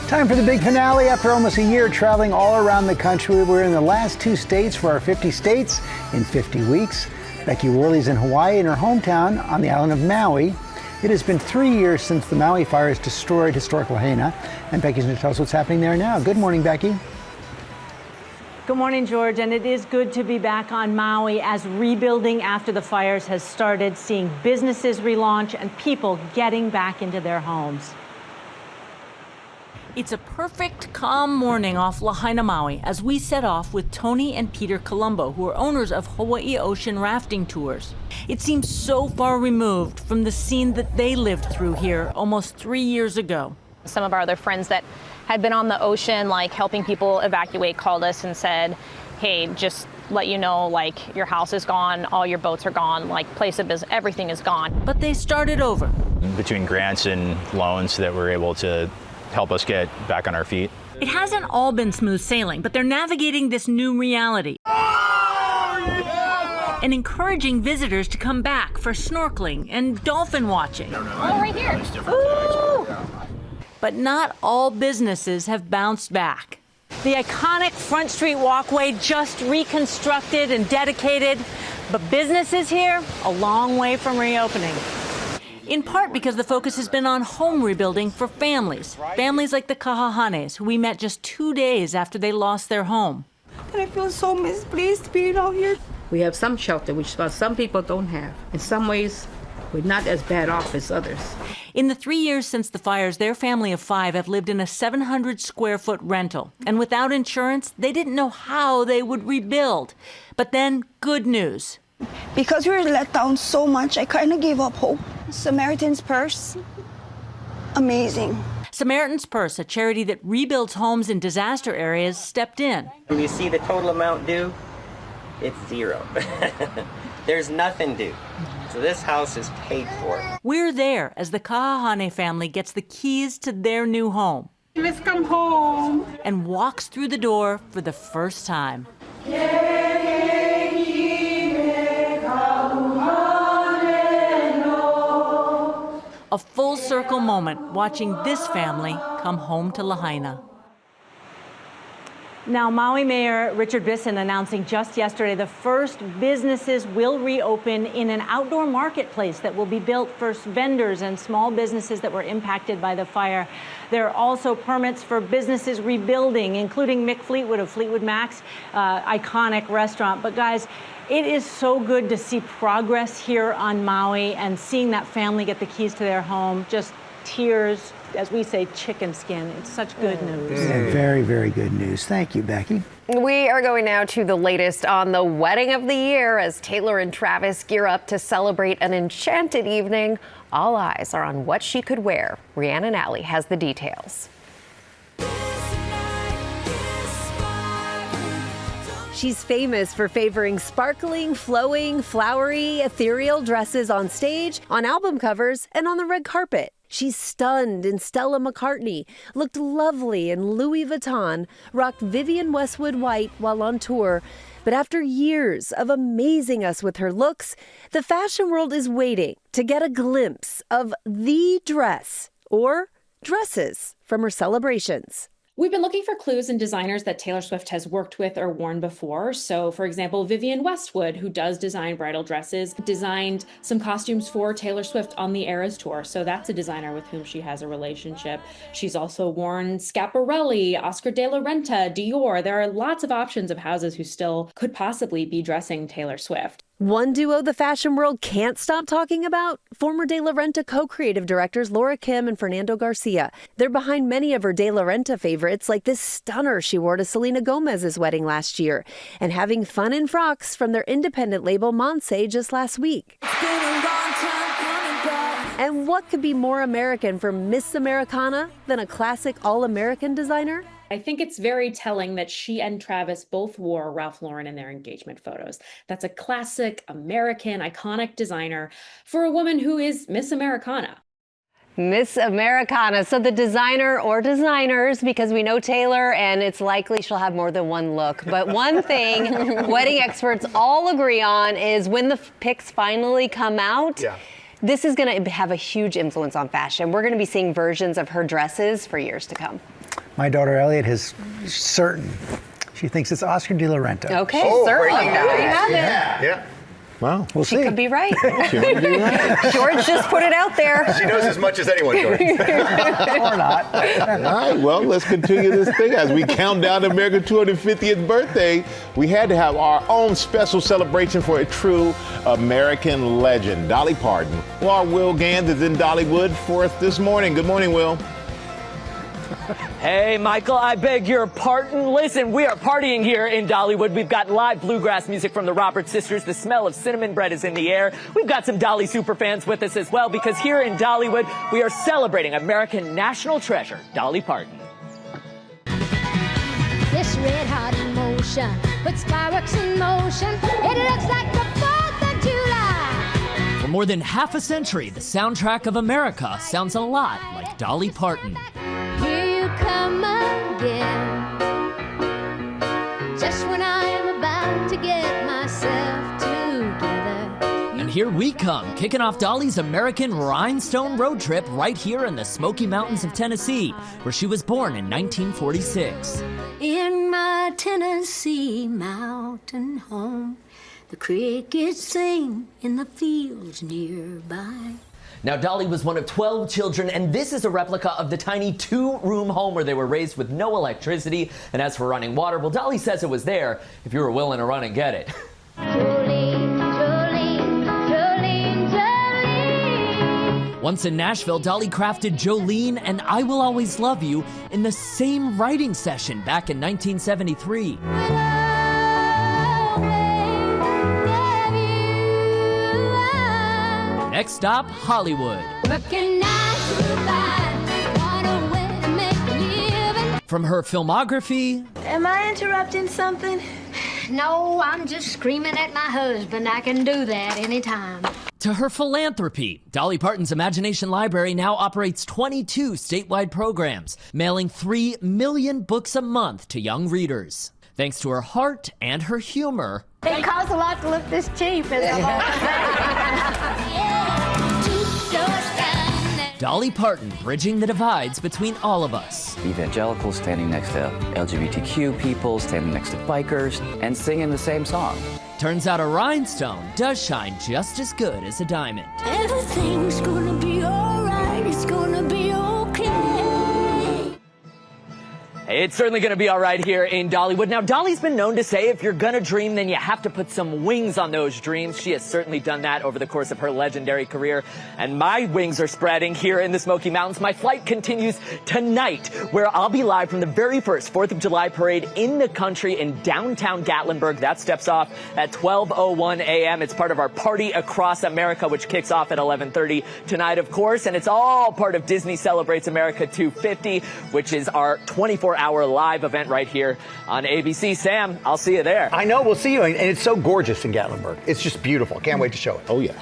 Time for the big finale. After almost a year traveling all around the country, we're in the last two states for our 50 States in 50 Weeks. Becky Worley's in Hawaii in her hometown on the island of Maui. It has been 3 years since the Maui fires destroyed historic Lahaina, and Becky's going to tell us what's happening there now. Good morning, Becky. Good morning, George, and it is good to be back on Maui as rebuilding after the fires has started, seeing businesses relaunch and people getting back into their homes. It's a perfect, calm morning off Lahaina, Maui, as we set off with Tony and Peter Colombo, who are owners of Hawaii Ocean Rafting Tours. It seems so far removed from the scene that they lived through here almost 3 years ago. Some of our other friends that had been on the ocean, like helping people evacuate, called us and said, hey, just let you know, like, your house is gone, all your boats are gone, like, place of business, everything is gone. But they started over. Between grants and loans that were able to help us get back on our feet. It hasn't all been smooth sailing, but they're navigating this new reality. And encouraging visitors to come back for snorkeling and dolphin watching. Oh, right here. But not all businesses have bounced back. The iconic Front Street walkway just reconstructed and dedicated, but businesses here a long way from reopening. In part because the focus has been on home rebuilding for families. Families like the Kahahanes, who we met just 2 days after they lost their home. And I feel so misplaced being out here. We have some shelter, which some people don't have. In some ways, we're not as bad off as others. In the 3 years since the fires, their family of 5 have lived in a 700-square-foot rental. And without insurance, they didn't know how they would rebuild. But then, good news. Because we were let down so much, I kind of gave up hope. Samaritan's Purse, amazing. Samaritan's Purse, a charity that rebuilds homes in disaster areas, stepped in. When you see the total amount due, it's zero. There's nothing due. So this house is paid for. We're there as the Kahahane family gets the keys to their new home. Let's come home. And walks through the door for the first time. A full circle moment watching this family come home to Lahaina. Now, Maui Mayor Richard Bisson announcing just yesterday the first businesses will reopen in an outdoor marketplace that will be built for vendors and small businesses that were impacted by the fire. There are also permits for businesses rebuilding, including Mick Fleetwood of Fleetwood Mac's iconic restaurant. But guys, it is so good to see progress here on Maui and seeing that family get the keys to their home. Just tears, as we say, chicken skin. It's such good news. Yeah, very, very good news. Thank you, Becky. We are going now to the latest on the wedding of the year as Taylor and Travis gear up to celebrate an enchanted evening. All eyes are on what she could wear. Rhiannon Alley has the details. She's famous for favoring sparkling, flowing, flowery, ethereal dresses on stage, on album covers, and on the red carpet. She's stunned in Stella McCartney, looked lovely in Louis Vuitton, rocked Vivienne Westwood white while on tour. But after years of amazing us with her looks, the fashion world is waiting to get a glimpse of the dress or dresses from her celebrations. We've been looking for clues in designers that Taylor Swift has worked with or worn before. So, for example, Vivienne Westwood, who does design bridal dresses, designed some costumes for Taylor Swift on the Eras Tour. So that's a designer with whom she has a relationship. She's also worn Schiaparelli, Oscar de la Renta, Dior. There are lots of options of houses who still could possibly be dressing Taylor Swift. One duo the fashion world can't stop talking about? Former De La Renta co-creative directors Laura Kim and Fernando Garcia. They're behind many of her De La Renta favorites, like this stunner she wore to Selena Gomez's wedding last year, and having fun in frocks from their independent label Monse just last week. And what could be more American for Miss Americana than a classic all-American designer? I think it's very telling that she and Travis both wore Ralph Lauren in their engagement photos. That's a classic American, iconic designer for a woman who is Miss Americana. Miss Americana. So the designer or designers, because we know Taylor and it's likely she'll have more than one look. But one thing wedding experts all agree on is when the pics finally come out, this is going to have a huge influence on fashion. We're going to be seeing versions of her dresses for years to come. My daughter Elliot is certain. She thinks it's Oscar de la Renta. Okay, certainly. There you have it. Yeah. Wow. We'll see. She could be right. She might be right. George just put it out there. She knows as much as anyone, George. Or not. All right, well, let's continue this thing as we count down to America's 250th birthday. We had to have our own special celebration for a true American legend, Dolly Parton. Well, our Will Gans is in Dollywood for us this morning. Good morning, Will. Hey, Michael, I beg your pardon. Listen, we are partying here in Dollywood. We've got live bluegrass music from the Roberts sisters. The smell of cinnamon bread is in the air. We've got some Dolly superfans with us as well, because here in Dollywood, we are celebrating American national treasure, Dolly Parton. This red hot emotion puts fireworks in motion. It looks like the 4th of July. For more than half a century, the soundtrack of America sounds a lot like Dolly Parton. Here you come again, just when I'm about to get myself together. And here we come, kicking off Dolly's American Rhinestone road trip right here in the Smoky Mountains of Tennessee, where she was born in 1946. In my Tennessee mountain home, the crickets sing in the fields nearby. Now, Dolly was one of 12 children, and this is a replica of the tiny 2-room home where they were raised with no electricity. And as for running water, well, Dolly says it was there if you were willing to run and get it. Jolene, Jolene, Jolene, Jolene. Once in Nashville, Dolly crafted Jolene and I Will Always Love You in the same writing session back in 1973. Next stop, Hollywood. From her filmography. Am I interrupting something? No, I'm just screaming at my husband. I can do that anytime. To her philanthropy, Dolly Parton's Imagination Library now operates 22 statewide programs, mailing 3 million books a month to young readers. Thanks to her heart and her humor. It costs a lot to look this cheap, Dolly Parton bridging the divides between all of us. Evangelicals standing next to LGBTQ people, standing next to bikers, and singing the same song. Turns out a rhinestone does shine just as good as a diamond. Everything's gonna be alright, it's gonna be okay. Hey, It's certainly going to be all right here in Dollywood. Now, Dolly's been known to say if you're going to dream, then you have to put some wings on those dreams. She has certainly done that over the course of her legendary career. And my wings are spreading here in the Smoky Mountains. My flight continues tonight, where I'll be live from the very first 4th of July parade in the country in downtown Gatlinburg. That steps off at 12:01 a.m. It's part of our Party Across America, which kicks off at 11:30 tonight, of course. And it's all part of Disney Celebrates America 250, which is our 24-hour live event right here on ABC. Sam, I'll see you there. I know, we'll see you. And it's so gorgeous in Gatlinburg. It's just beautiful. Can't wait to show it. Oh, yeah.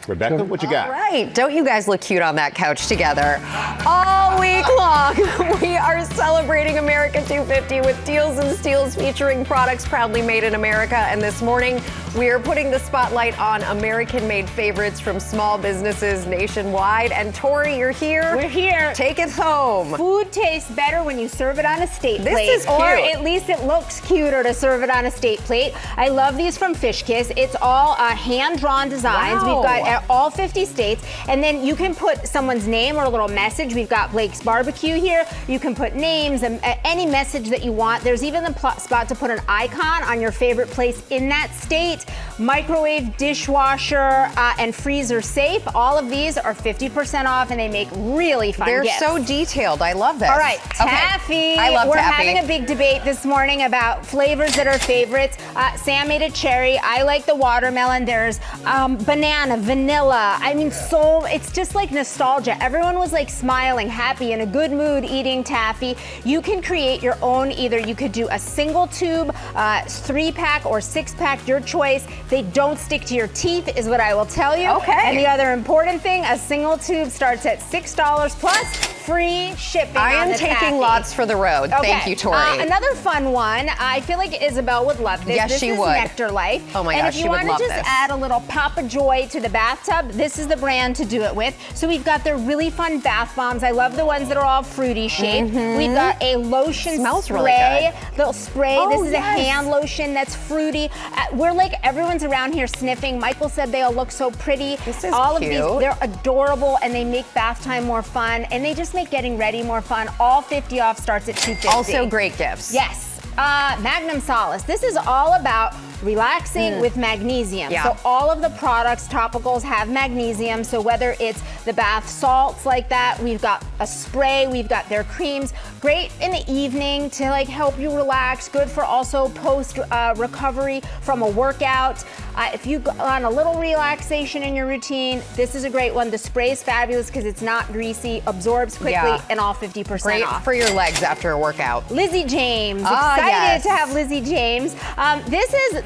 Rebecca, what you got? All right. Don't you guys look cute on that couch together? All week long, we are celebrating America 250 with deals and steals featuring products proudly made in America. And this morning, we are putting the spotlight on American-made favorites from small businesses nationwide. And Tori, you're here. We're here. Take it home. Food tastes better when you serve it on a state plate. This is cute. Or at least it looks cuter to serve it on a state plate. I love these from Fish Kiss. It's all hand-drawn designs. Wow. We've got all 50 states. And then you can put someone's name or a little message. We've got Blake's Barbecue here. You can put names and any message that you want. There's even the spot to put an icon on your favorite place in that state. Microwave, dishwasher, and freezer safe. All of these are 50% off, and they make really fun gifts. They're so detailed. I love this. All right, taffy. Okay. I love We're taffy. having a big debate this morning about flavors that are favorites. Sam made a cherry. I like the watermelon. There's banana, vanilla. I mean, it's just like nostalgia. Everyone was like smiling, happy, in a good mood eating taffy. You can create your own. Either you could do a single tube, 3-pack or 6-pack, your choice. They don't stick to your teeth, is what I will tell you. Okay. And the other important thing, a single tube starts at $6 plus free shipping. I on am the taking taffy. lots for the road. Okay. Thank you, Tori. Another fun one. I feel like Isabel would love this. Yes, this she is would. Nectar Life. Oh my and gosh, if you she would want love to just this. add a little pop of joy to the bathtub, this is the brand to do it with. So we've got their really fun bath bombs. I love the ones that are all fruity shaped. We've got a lotion Smells spray. really good. Little spray. Oh, this is yes. a hand lotion that's fruity. We're like, everyone's around here sniffing. Michael said they all look so pretty. This is all cute. of these, they're adorable, and they make bath time more fun, and they just make getting ready more fun. All 50 off starts at $250. Also great gifts. Yes. Magnum Solace. This is all about relaxing with magnesium. Yeah. So all of the products, topicals, have magnesium. So whether it's the bath salts like that, we've got a spray, we've got their creams. Great in the evening to like help you relax. Good for also post recovery from a workout. If you want a little relaxation in your routine, this is a great one. The spray is fabulous because it's not greasy, absorbs quickly, and all 50% Great off. for your legs after a workout. Lizzie James. Ah, Excited yes. to have Lizzie James.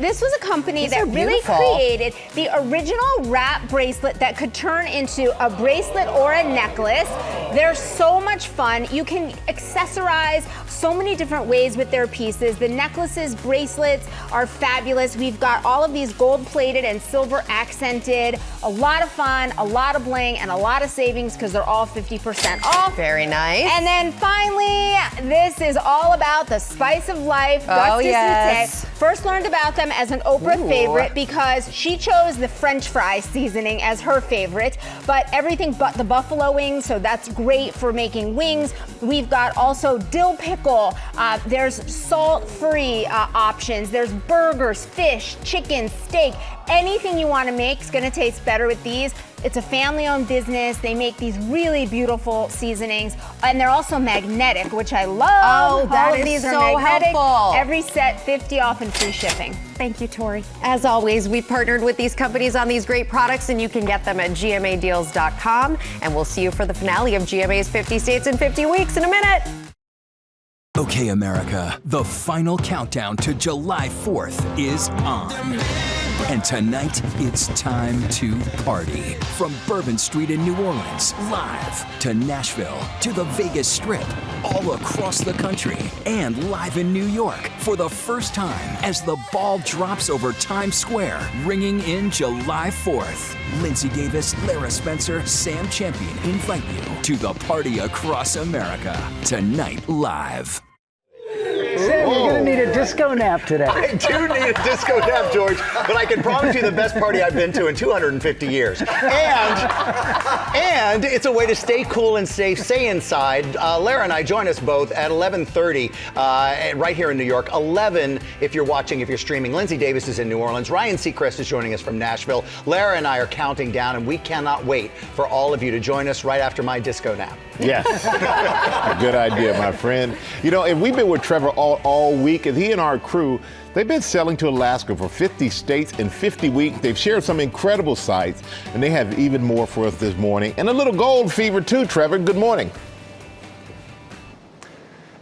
This was a company These that are really beautiful. created the original wrap bracelet that could turn into a bracelet or a necklace. They're so much fun. You can accessorize so many different ways with their pieces. The necklaces, bracelets are fabulous. We've got all of these gold-plated and silver accented. A lot of fun, a lot of bling, and a lot of savings because they're all 50% off. Very nice. And then finally, this is all about the spice of life. Oh, Gus yes. Desute. First learned about them as an Oprah Ooh. favorite because she chose the French fry seasoning as her favorite, but everything but the buffalo wings, so that's great for making wings. We've got also dill pickle. There's salt-free options. There's burgers, fish, chicken, steak. Anything you want to make is going to taste better with these. It's a family-owned business. They make these really beautiful seasonings, and they're also magnetic, which I love. Oh, that All of is these are so magnetic. helpful. Every set 50 off and free shipping. Thank you, Tori. As always, we've partnered with these companies on these great products, and you can get them at gmadeals.com. And we'll see you for the finale of GMA's 50 States in 50 Weeks in a minute. Okay, America, the final countdown to July 4th is on. And tonight, it's time to party. From Bourbon Street in New Orleans, live to Nashville, to the Vegas Strip, all across the country, and live in New York for the first time as the ball drops over Times Square, ringing in July 4th. Lindsay Davis, Lara Spencer, Sam Champion invite you to the Party Across America. Tonight, live. Sam, you're going to need a disco nap today. I do need a disco nap, George, but I can promise you the best party I've been to in 250 years. And it's a way to stay cool and stay inside. Lara and I join us both at 11:30 right here in New York. 11 if you're watching, if you're streaming. Lindsay Davis is in New Orleans. Ryan Seacrest is joining us from Nashville. Lara and I are counting down, and we cannot wait for all of you to join us right after my disco nap. Yes. Good idea, my friend. You know, and we've been with Trevor all week, and he and our crew, they've been sailing to Alaska for 50 states in 50 weeks. They've shared some incredible sights, and they have even more for us this morning. And a little gold fever, too, Trevor. Good morning.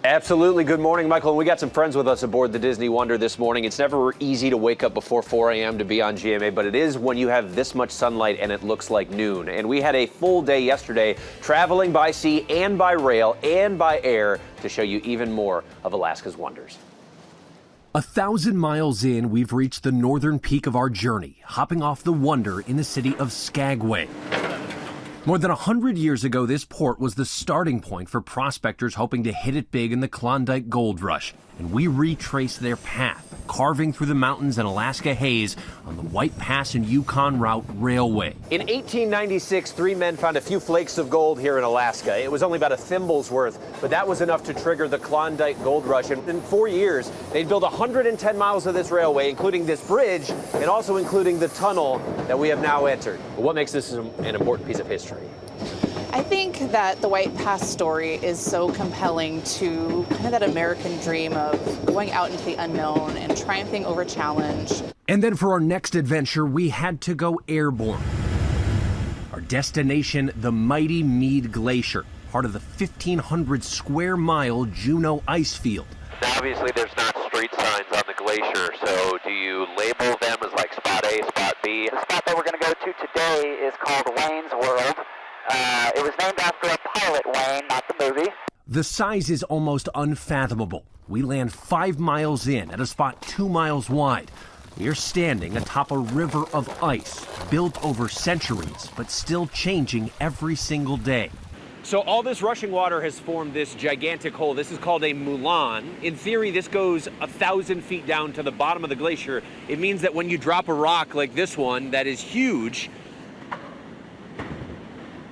Absolutely. Good morning, Michael. And we got some friends with us aboard the Disney Wonder this morning. It's never easy to wake up before 4 a.m. to be on GMA, but it is when you have this much sunlight and it looks like noon. And we had a full day yesterday traveling by sea and by rail and by air to show you even more of Alaska's wonders. 1,000 miles in, we've reached the northern peak of our journey, hopping off the Wonder in the city of Skagway. More than 100 years ago, this port was the starting point for prospectors hoping to hit it big in the Klondike Gold Rush. And we retraced their path, carving through the mountains and Alaska haze on the White Pass and Yukon Route Railway. In 1896, 3 men found a few flakes of gold here in Alaska. It was only about a thimble's worth, but that was enough to trigger the Klondike Gold Rush. And in 4 years, they'd built 110 miles of this railway, including this bridge, and also including the tunnel that we have now entered. But what makes this an important piece of history? I think that the White Pass story is so compelling to kind of that American dream of going out into the unknown and triumphing over challenge. And then for our next adventure, we had to go airborne. Our destination, the mighty Meade Glacier, part of the 1,500 square mile Juneau ice field. Now, obviously, there's not street signs on the glacier, so do you label them as like spot A, spot B? The spot that we're going to go to today is called Wayne's World. It was named after a pilot, Wayne, not the movie. The size is almost unfathomable. We land 5 miles in at a spot 2 miles wide. We are standing atop a river of ice, built over centuries, but still changing every single day. So all this rushing water has formed this gigantic hole. This is called a moulin. In theory, this goes 1,000 feet down to the bottom of the glacier. It means that when you drop a rock like this one that is huge,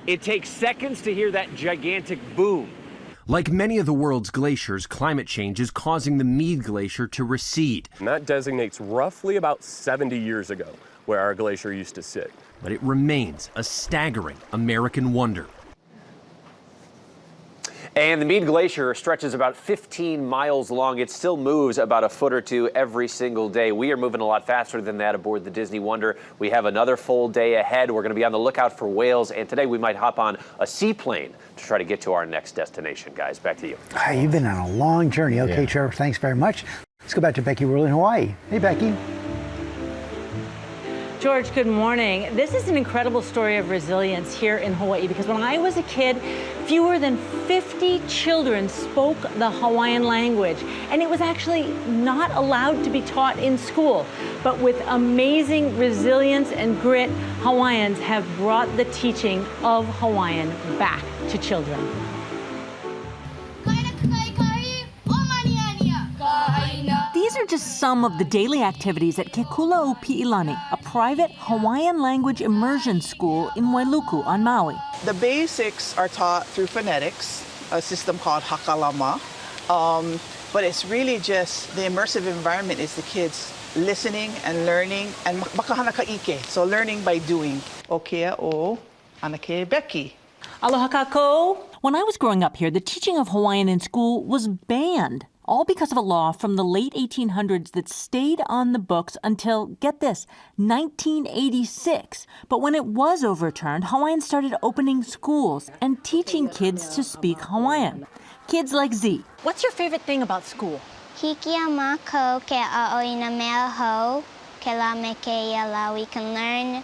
it takes seconds to hear that gigantic boom. Like many of the world's glaciers, climate change is causing the Meade Glacier to recede. And that designates roughly about 70 years ago where our glacier used to sit. But it remains a staggering American wonder. And the Meade Glacier stretches about 15 miles long. It still moves about a foot or two every single day. We are moving a lot faster than that aboard the Disney Wonder. We have another full day ahead. We're going to be on the lookout for whales, and today we might hop on a seaplane to try to get to our next destination. Guys, back to you. You've been on a long journey. Okay, yeah. Trevor, thanks very much. Let's go back to Becky Worley in Hawaii. Hey, Becky. George, good morning. This is an incredible story of resilience here in Hawaii because when I was a kid, fewer than 50 children spoke the Hawaiian language, and it was actually not allowed to be taught in school. But with amazing resilience and grit, Hawaiians have brought the teaching of Hawaiian back to children. These are just some of the daily activities at Ke Kula Pi'ilani, a private Hawaiian language immersion school in Wailuku on Maui. The basics are taught through phonetics, a system called Hakalama, but it's really just the immersive environment is the kids listening and learning and makahana ka'ike, so learning by doing. Okea o anake Becky. Aloha kako. When I was growing up here, the teaching of Hawaiian in school was banned. All because of a law from the late 1800s that stayed on the books until, get this, 1986. But when it was overturned, Hawaiians started opening schools and teaching kids to speak Hawaiian. Kids like Z. What's your favorite thing about school? Hikia mako ke aoina mea ho, ke la me ke la. We can learn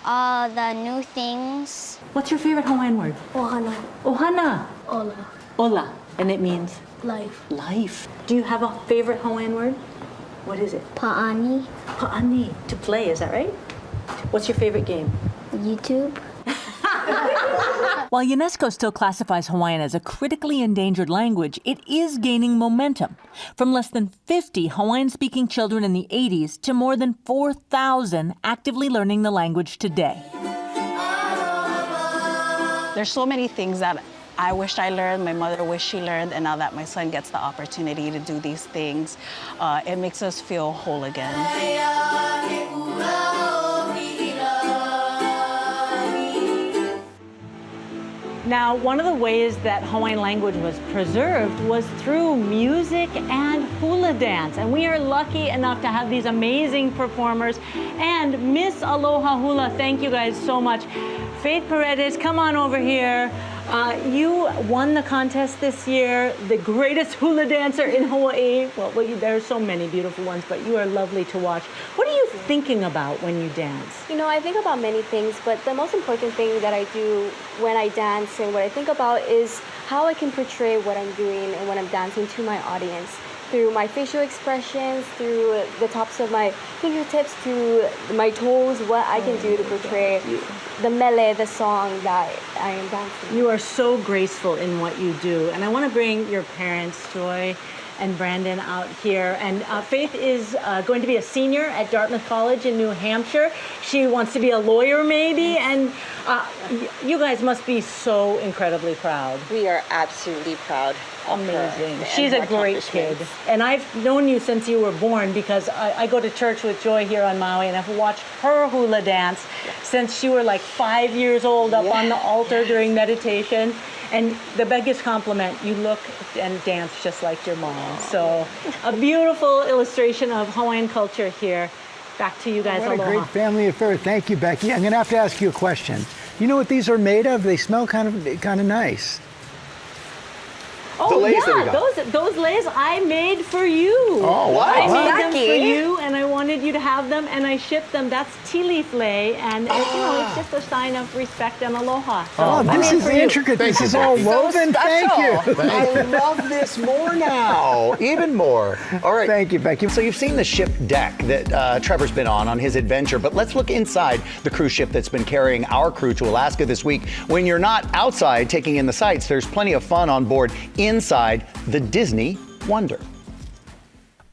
all the new things. What's your favorite Hawaiian word? Ohana. Ohana. Ola. Ola. And it means? Life. Life. Do you have a favorite Hawaiian word? What is it? Pa'ani. Pa'ani. To play, is that right? What's your favorite game? YouTube. While UNESCO still classifies Hawaiian as a critically endangered language, it is gaining momentum. From less than 50 Hawaiian-speaking children in the 80s to more than 4,000 actively learning the language today. There's so many things that I wished I learned, my mother wished she learned, and now that my son gets the opportunity to do these things, it makes us feel whole again. Now, one of the ways that Hawaiian language was preserved was through music and hula dance. And we are lucky enough to have these amazing performers. And Miss Aloha Hula, thank you guys so much. Faith Paredes, come on over here. You won the contest this year, the greatest hula dancer in Hawaii. Well, there are so many beautiful ones, but you are lovely to watch. What are you thinking about when you dance? You know, I think about many things, but the most important thing that I do when I dance and what I think about is how I can portray what I'm doing and when I'm dancing to my audience. Through my facial expressions, through the tops of my fingertips, to my toes, what I can do to portray the mele, the song that I am dancing. You are so graceful in what you do. And I want to bring your parents, Joy and Brandon, out here. And Faith is going to be a senior at Dartmouth College in New Hampshire. She wants to be a lawyer, maybe. And you guys must be so incredibly proud. We are absolutely proud. Amazing. She's a great kid. And I've known you since you were born because I go to church with Joy here on Maui, and I've watched her hula dance since you were like 5 years old up on the altar during meditation. And the biggest compliment, you look and dance just like your mom. So a beautiful illustration of Hawaiian culture here. Back to you guys. What Aloha. a great family affair. Thank you, Becky. I'm going to have to ask you a question. You know what these are made of? They smell kind of nice. Oh yeah, those leis I made for you. Oh wow! I made them for you, and I wanted you to have them, and I shipped them. That's tea leaf lei, and it's just a sign of respect and aloha. So this is intricate. This is all woven. Thank you. I love this more now, even more. All right. Thank you, Becky. So you've seen the ship deck that Trevor's been on his adventure, but let's look inside the cruise ship that's been carrying our crew to Alaska this week. When you're not outside taking in the sights, there's plenty of fun on board inside the Disney Wonder.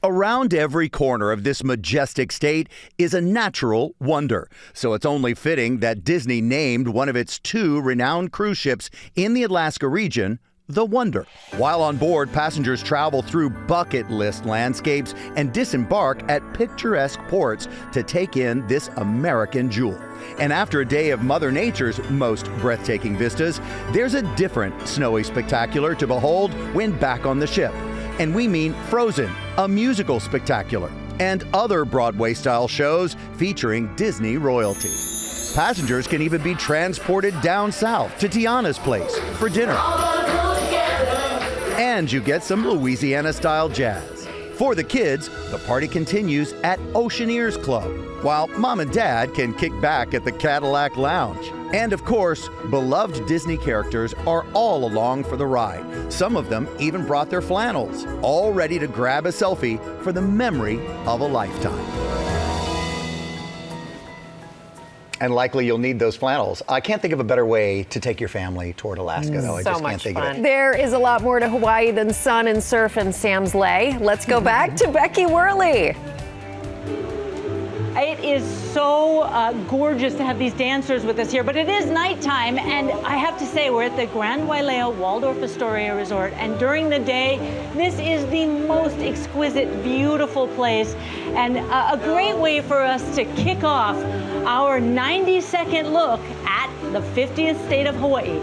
Around every corner of this majestic state is a natural wonder. So it's only fitting that Disney named one of its 2 renowned cruise ships in the Alaska region the Wonder. While on board, passengers travel through bucket list landscapes and disembark at picturesque ports to take in this American jewel. And after a day of Mother Nature's most breathtaking vistas, there's a different snowy spectacular to behold when back on the ship. And we mean Frozen, a musical spectacular, and other Broadway-style shows featuring Disney royalty. Passengers can even be transported down south to Tiana's place for dinner. And you get some Louisiana-style jazz. For the kids, the party continues at Oceaneers Club, while Mom and Dad can kick back at the Cadillac Lounge. And of course, beloved Disney characters are all along for the ride. Some of them even brought their flannels, all ready to grab a selfie for the memory of a lifetime. And likely you'll need those flannels. I can't think of a better way to take your family toward Alaska, though. I just can't think of it. There is a lot more to Hawaii than sun and surf and Sam's Lay. Let's go back to Becky Worley. It is so gorgeous to have these dancers with us here, but it is nighttime, and I have to say, we're at the Grand Wailea Waldorf Astoria Resort, and during the day, this is the most exquisite, beautiful place, and a great way for us to kick off our 90-second look at the 50th state of Hawaii.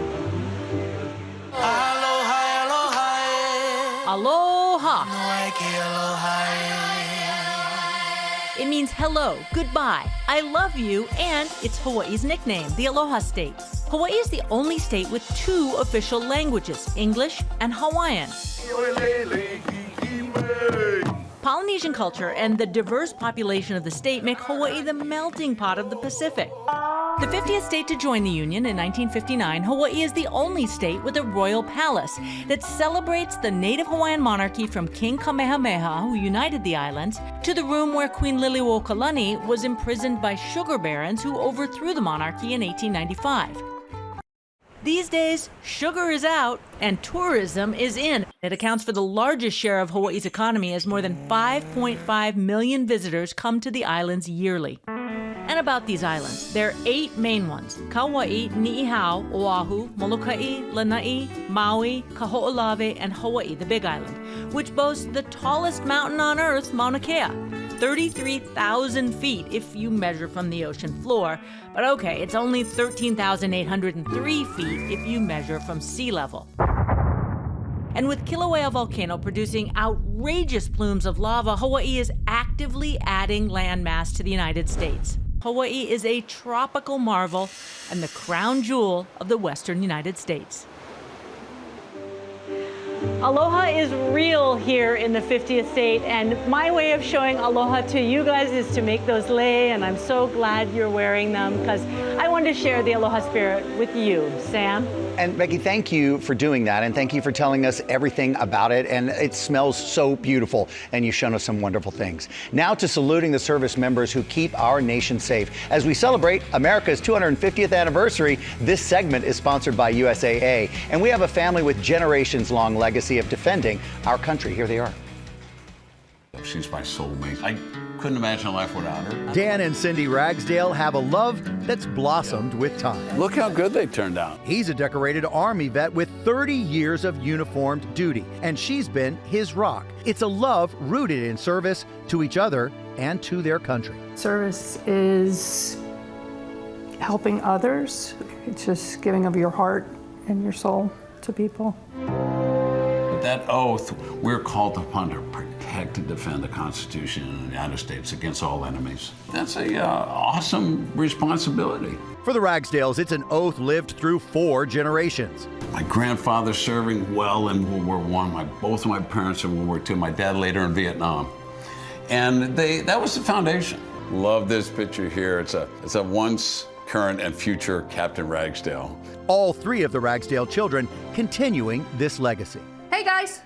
Aloha. It means hello, goodbye, I love you, and it's Hawaii's nickname, the Aloha State. Hawaii is the only state with 2 official languages, English and Hawaiian. Polynesian culture and the diverse population of the state make Hawaii the melting pot of the Pacific. The 50th state to join the Union in 1959, Hawaii is the only state with a royal palace that celebrates the native Hawaiian monarchy from King Kamehameha, who united the islands, to the room where Queen Liliuokalani was imprisoned by sugar barons who overthrew the monarchy in 1895. These days, sugar is out and tourism is in. It accounts for the largest share of Hawaii's economy as more than 5.5 million visitors come to the islands yearly. And about these islands, there are 8 main ones: Kauai, Niihau, Oahu, Molokai, Lanai, Maui, Kaho'olawe, and Hawaii, the Big Island, which boasts the tallest mountain on Earth, Mauna Kea, 33,000 feet if you measure from the ocean floor. But okay, it's only 13,803 feet if you measure from sea level. And with Kilauea volcano producing outrageous plumes of lava, Hawaii is actively adding landmass to the United States. Hawaii is a tropical marvel and the crown jewel of the western United States. Aloha is real here in the 50th state, and my way of showing aloha to you guys is to make those lei, and I'm so glad you're wearing them because I wanted to share the aloha spirit with you. Sam? And Becky, thank you for doing that, and thank you for telling us everything about it, and it smells so beautiful, and you've shown us some wonderful things. Now to saluting the service members who keep our nation safe. As we celebrate America's 250th anniversary, this segment is sponsored by USAA, and we have a family with generations-long legacy of defending our country. Here they are. She's my soulmate. I couldn't imagine life without her. Dan and Cindy Ragsdale have a love that's blossomed with time. Look how good they turned out. He's a decorated Army vet with 30 years of uniformed duty, and she's been his rock. It's a love rooted in service to each other and to their country. Service is helping others. It's just giving of your heart and your soul to people. That oath, we're called upon to protect and defend the Constitution of the United States against all enemies. That's a awesome responsibility. For the Ragsdales, it's an oath lived through 4 generations. My grandfather serving well in World War I, both of my parents in World War II, my dad later in Vietnam. And that was the foundation. Love this picture here. It's a once, current, and future Captain Ragsdale. All 3 of the Ragsdale children continuing this legacy. Hey guys.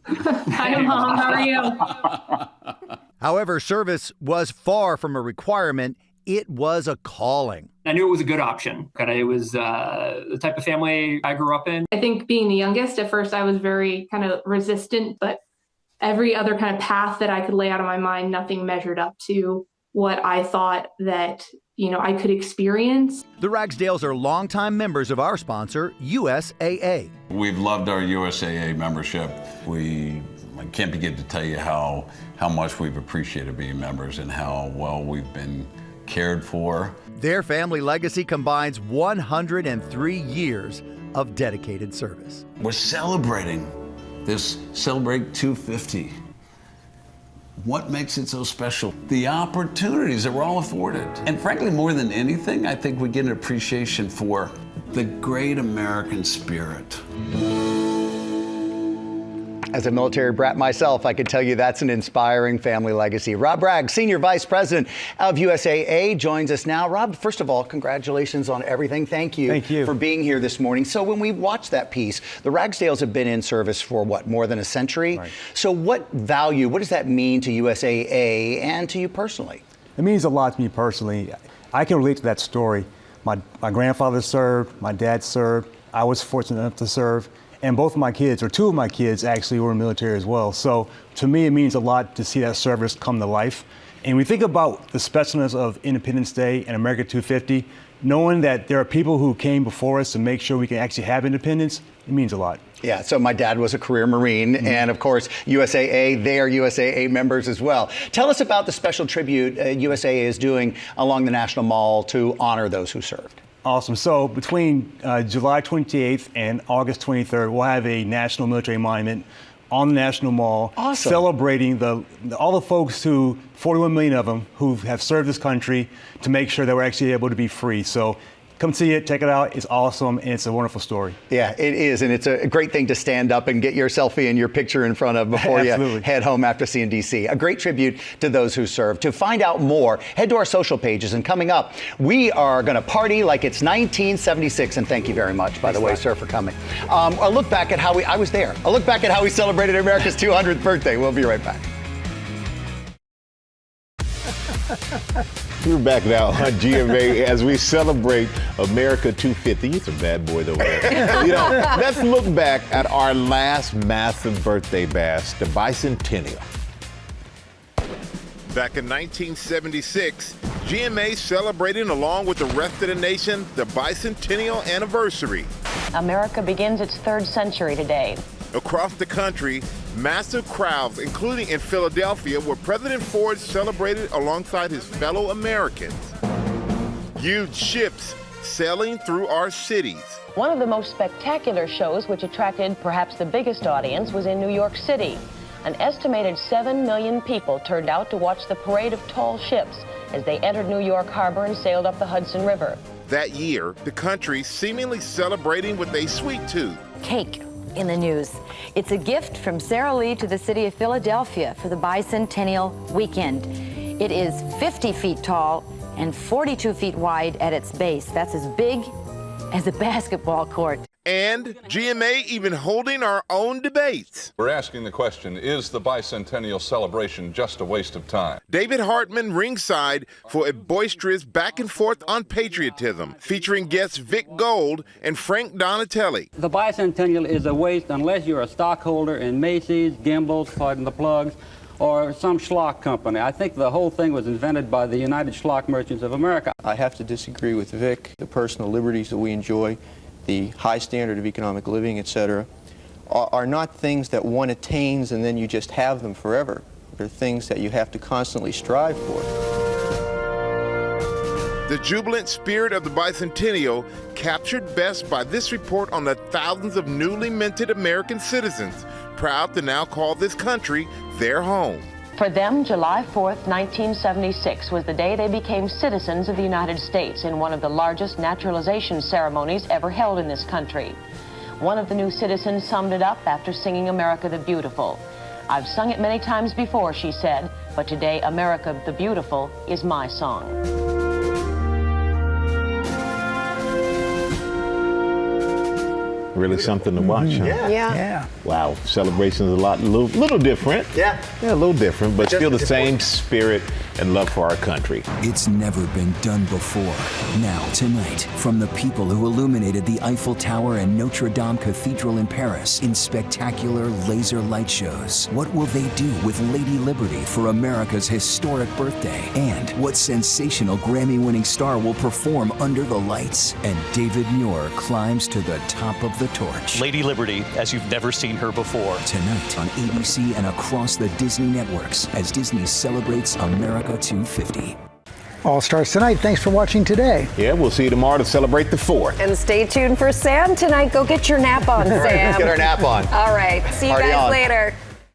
Hi Mom, how are you? However, service was far from a requirement. It was a calling. I knew it was a good option. It was the type of family I grew up in. I think being the youngest, at first I was very kind of resistant, but every other kind of path that I could lay out in my mind, nothing measured up to what I thought that, I could experience. The Ragsdales are longtime members of our sponsor, USAA. We've loved our USAA membership. I can't begin to tell you how much we've appreciated being members and how well we've been cared for. Their family legacy combines 103 years of dedicated service. We're celebrating this Celebrate 250. What makes it so special? The opportunities that we're all afforded. And frankly, more than anything, I think we get an appreciation for the great American spirit. As a military brat myself, I could tell you that's an inspiring family legacy. Rob Bragg, Senior Vice President of USAA, joins us now. Rob, first of all, congratulations on everything. Thank you for being here this morning. So when we watched that piece, the Ragsdales have been in service for more than a century? Right. So what does that mean to USAA and to you personally? It means a lot to me personally. I can relate to that story. My grandfather served, my dad served, I was fortunate enough to serve. And both of my kids, or 2 of my kids, actually were in the military as well. So to me, it means a lot to see that service come to life. And we think about the specialness of Independence Day and America 250, knowing that there are people who came before us to make sure we can actually have independence, it means a lot. Yeah, so my dad was a career Marine, and of course, USAA, they are USAA members as well. Tell us about the special tribute USAA is doing along the National Mall to honor those who served. Awesome. So between July 28th and August 23rd, we'll have a National Military Monument on the National Mall, celebrating all the folks 41 million of them, who have served this country to make sure that we're actually able to be free. So come see it, check it out. It's awesome, and it's a wonderful story. Yeah, it is, and it's a great thing to stand up and get your selfie and your picture in front of before you head home after seeing DC. A great tribute to those who served. To find out more, head to our social pages, and coming up, we are going to party like it's 1976, and thank you very much, by the way, sir, for coming. A look back at how I was there. A look back at how we celebrated America's 200th birthday. We'll be right back. We're back now on GMA as we celebrate America 250. You're some bad boys over there. You know, let's look back at our last massive birthday bash, the bicentennial. Back in 1976, GMA celebrated along with the rest of the nation the bicentennial anniversary. America begins its third century today. Across the country, massive crowds, including in Philadelphia, where President Ford celebrated alongside his fellow Americans. Huge ships sailing through our cities. One of the most spectacular shows which attracted perhaps the biggest audience was in New York City. An estimated 7 million people turned out to watch the parade of tall ships as they entered New York Harbor and sailed up the Hudson River. That year, the country seemingly celebrating with a sweet tooth. Cake in the news. It's a gift from Sara Lee to the city of Philadelphia for the bicentennial weekend. It is 50 feet tall and 42 feet wide at its base. That's as big as a basketball court. And GMA even holding our own debates. We're asking the question, is the bicentennial celebration just a waste of time? David Hartman ringside for a boisterous back and forth on patriotism, featuring guests Vic Gold and Frank Donatelli. The bicentennial is a waste unless you're a stockholder in Macy's, Gimbel's, pardon the plugs, or some schlock company. I think the whole thing was invented by the United Schlock Merchants of America. I have to disagree with Vic. The personal liberties that we enjoy, the high standard of economic living, etc., are not things that one attains and then you just have them forever. They're things that you have to constantly strive for. The jubilant spirit of the bicentennial captured best by this report on the thousands of newly minted American citizens, proud to now call this country their home. For them, July 4th, 1976 was the day they became citizens of the United States in one of the largest naturalization ceremonies ever held in this country. One of the new citizens summed it up after singing America the Beautiful. I've sung it many times before, she said, but today America the Beautiful is my song. Really something to watch, huh? Yeah. Wow, celebration is a little different. Yeah, a little different, but still the same spirit and love for our country. It's never been done before. Now, tonight, from the people who illuminated the Eiffel Tower and Notre Dame Cathedral in Paris in spectacular laser light shows. What will they do with Lady Liberty for America's historic birthday? And what sensational Grammy-winning star will perform under the lights? And David Muir climbs to the top of the torch. Lady Liberty, as you've never seen her before. Tonight on ABC and across the Disney networks as Disney celebrates America 250. All Stars tonight. Thanks for watching today. Yeah, we'll see you tomorrow to celebrate the 4th. And stay tuned for Sam tonight. Go get your nap on, Sam. Let's get our nap on. All right. See you Party guys on. later.